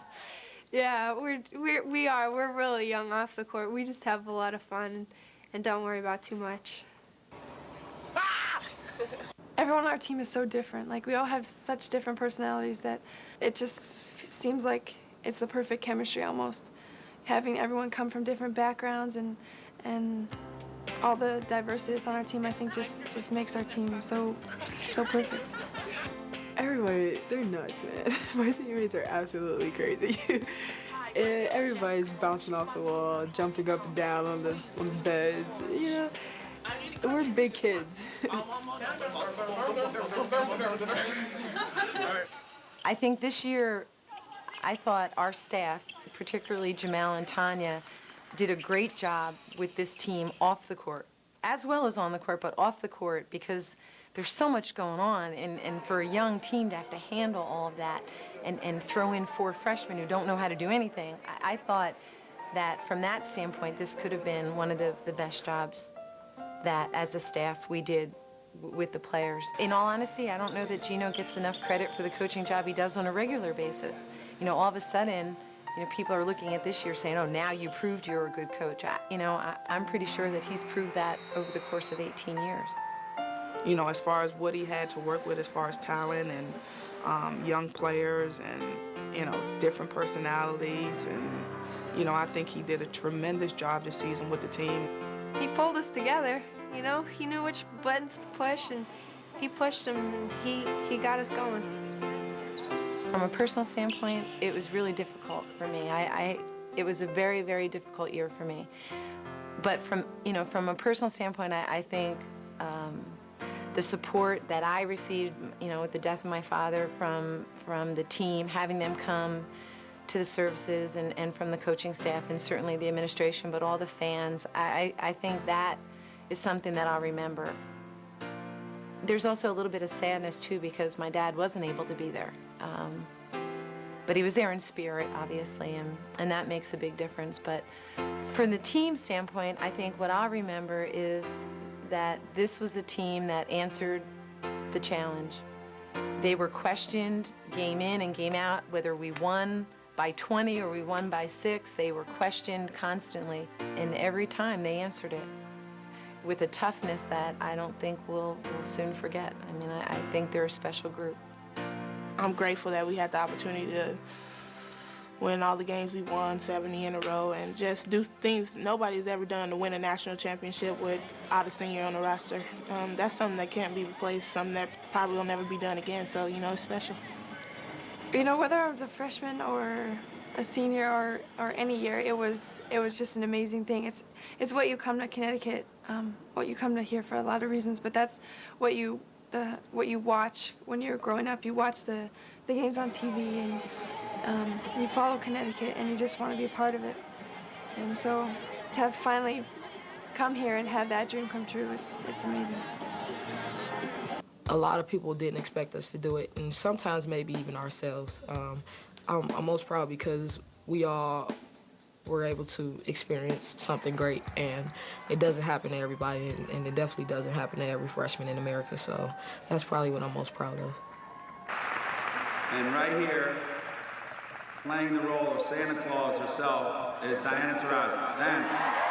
Yeah, we are. We're really young off the court. We just have a lot of fun and don't worry about too much. Everyone on our team is so different. Like, we all have such different personalities that it just seems like it's the perfect chemistry almost. Having everyone come from different backgrounds and all the diversity that's on our team, I think just makes our team so perfect. Everybody, they're nuts, man. My teammates are absolutely crazy. Everybody's bouncing off the wall, jumping up and down on the beds. You know, we're big kids. I think this year, I thought our staff, particularly Jamal and Tanya, did a great job with this team off the court, as well as on the court, but off the court, because there's so much going on, and for a young team to have to handle all of that and throw in 4 freshmen who don't know how to do anything, I thought that from that standpoint, this could have been one of the best jobs that, as a staff, we did with the players. In all honesty, I don't know that Gino gets enough credit for the coaching job he does on a regular basis. You know, all of a sudden, you know, people are looking at this year saying, oh, now you proved you're a good coach. I'm pretty sure that he's proved that over the course of 18 years. You know, as far as what he had to work with as far as talent and young players and, you know, different personalities. And, you know, I think he did a tremendous job this season with the team. He pulled us together, you know. He knew which buttons to push, and he pushed them, and he got us going. From a personal standpoint, it was really difficult for me. It was a very, very difficult year for me. But from a personal standpoint, I think the support that I received, you know, with the death of my father from the team, having them come to the services and from the coaching staff and certainly the administration, but all the fans, I think that is something that I'll remember. There's also a little bit of sadness, too, because my dad wasn't able to be there. But he was there in spirit, obviously, and that makes a big difference. But from the team standpoint, I think what I'll remember is that this was a team that answered the challenge. They were questioned game in and game out, whether we won by 20 or we won by 6, they were questioned constantly, and every time they answered it with a toughness that I don't think we'll soon forget. I mean, I think they're a special group. I'm grateful that we had the opportunity to win all the games we won, 70 in a row, and just do things nobody's ever done to win a national championship without a senior on the roster. That's something that can't be replaced, something that probably will never be done again, so, you know, it's special. You know, whether I was a freshman or a senior or any year, it was just an amazing thing. It's what you come to Connecticut, what you come to here for a lot of reasons, but that's what you watch when you're growing up. You watch the games on TV, and you follow Connecticut, and you just want to be a part of it. And so to have finally come here and have that dream come true, it's amazing. A lot of people didn't expect us to do it, and sometimes maybe even ourselves. I'm most proud because we all were able to experience something great, and it doesn't happen to everybody, and it definitely doesn't happen to every freshman in America, so that's probably what I'm most proud of. And right here, playing the role of Santa Claus herself, is Diana Taurasi. Diana.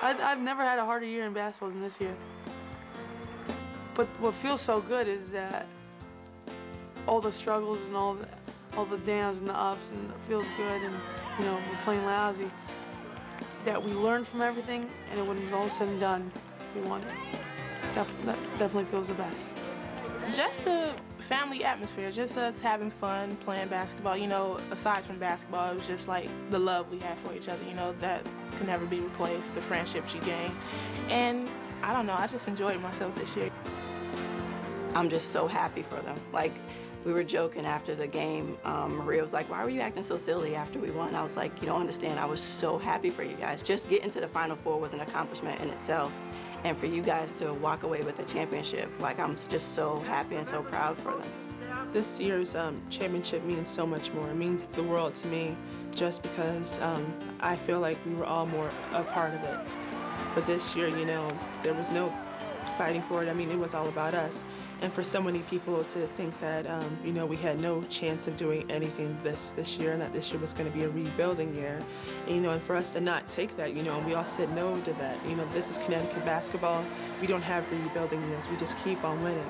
I've never had a harder year in basketball than this year. But what feels so good is that all the struggles and all the downs and the ups, and it feels good, and, you know, we're playing lousy, that we learned from everything, and when it was all said and done, we won it. That definitely feels the best. Just the family atmosphere, just us having fun playing basketball. You know, aside from basketball, it was just like the love we had for each other, you know, that can never be replaced, the friendships you gain. And I don't know, I just enjoyed myself this year. I'm just so happy for them. Like, we were joking after the game. Maria was like, why were you acting so silly after we won? I was like, you don't understand. I was so happy for you guys. Just getting to the Final Four was an accomplishment in itself. and for you guys to walk away with a championship. Like, I'm just so happy and so proud for them. This year's championship means so much more. It means the world to me, just because I feel like we were all more a part of it. But this year, you know, there was no fighting for it. I mean, it was all about us. And for so many people to think that, you know, we had no chance of doing anything this year, and that this year was going to be a rebuilding year, and, you know, and for us to not take that, you know, and we all said no to that. You know, this is Connecticut basketball. We don't have rebuilding years. We just keep on winning.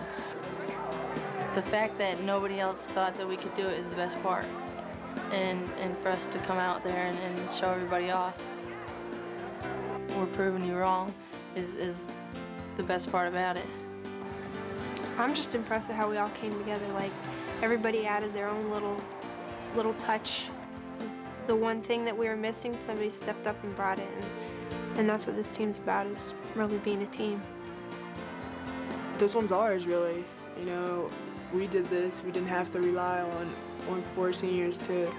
The fact that nobody else thought that we could do it is the best part. And for us to come out there and show everybody off, we're proving you wrong, is the best part about it. I'm just impressed at how we all came together. Like, everybody added their own little touch. The one thing that we were missing, somebody stepped up and brought it in. And that's what this team's about, is really being a team. This one's ours, really. You know, we did this. We didn't have to rely on 4 seniors to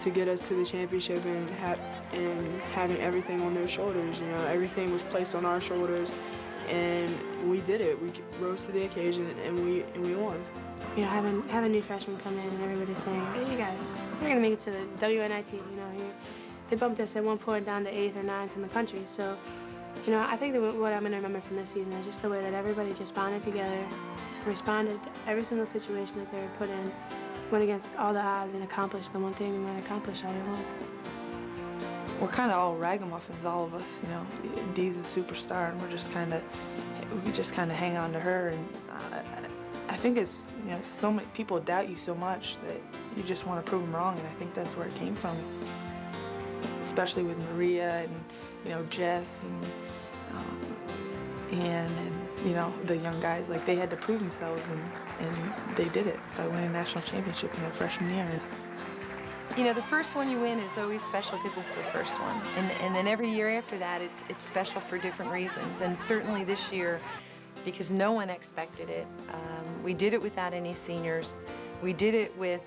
get us to the championship and having everything on their shoulders. You know, everything was placed on our shoulders, and we did it. We rose to the occasion, and we won. You know, having new freshmen come in and everybody saying, "Hey, you guys, we're gonna make it to the WNIT." You know, they bumped us at one point down to 8th or 9th in the country. So, you know, I think that what I'm gonna remember from this season is just the way that everybody just bonded together, responded to every single situation that they were put in, went against all the odds and accomplished the one thing we want to accomplish all year long. We're kind of all ragamuffins, all of us. You know, Dee's a superstar, and we just kind of hang on to her. And I think it's, you know, so many people doubt you so much that you just want to prove them wrong, and I think that's where it came from. Especially with Maria and, you know, Jess and Ann and, you know, the young guys. Like, they had to prove themselves, and they did it by winning a national championship in their freshman year. You know, the first one you win is always special because it's the first one. And then every year after that, it's special for different reasons. And certainly this year, because no one expected it, we did it without any seniors. We did it with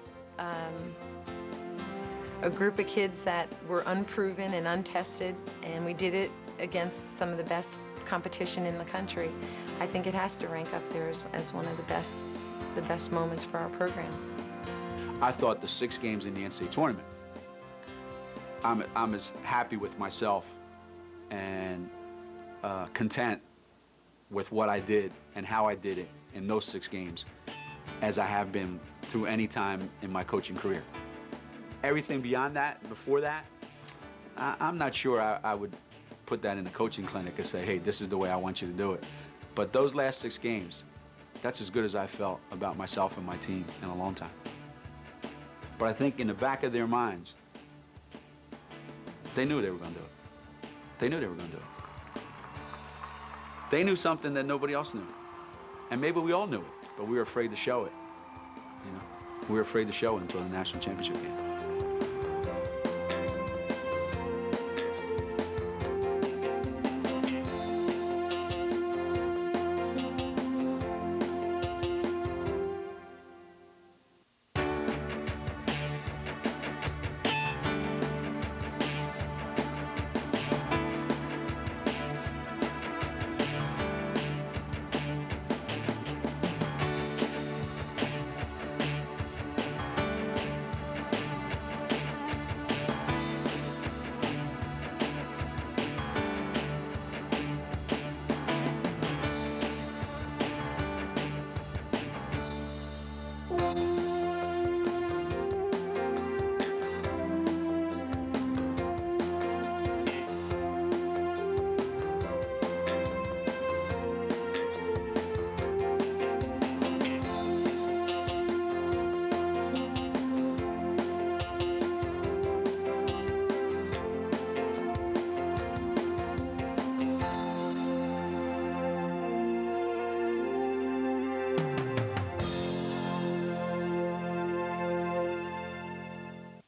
a group of kids that were unproven and untested, and we did it against some of the best competition in the country. I think it has to rank up there as one of the best moments for our program. I thought the 6 games in the NCAA tournament, I'm as happy with myself and content with what I did and how I did it in those 6 games as I have been through any time in my coaching career. Everything beyond that, before that, I'm not sure I would put that in a coaching clinic and say, hey, this is the way I want you to do it. But those last 6 games, that's as good as I felt about myself and my team in a long time. But I think in the back of their minds, they knew they were going to do it. They knew they were going to do it. They knew something that nobody else knew. And maybe we all knew it, but we were afraid to show it. You know, we were afraid to show it until the national championship game.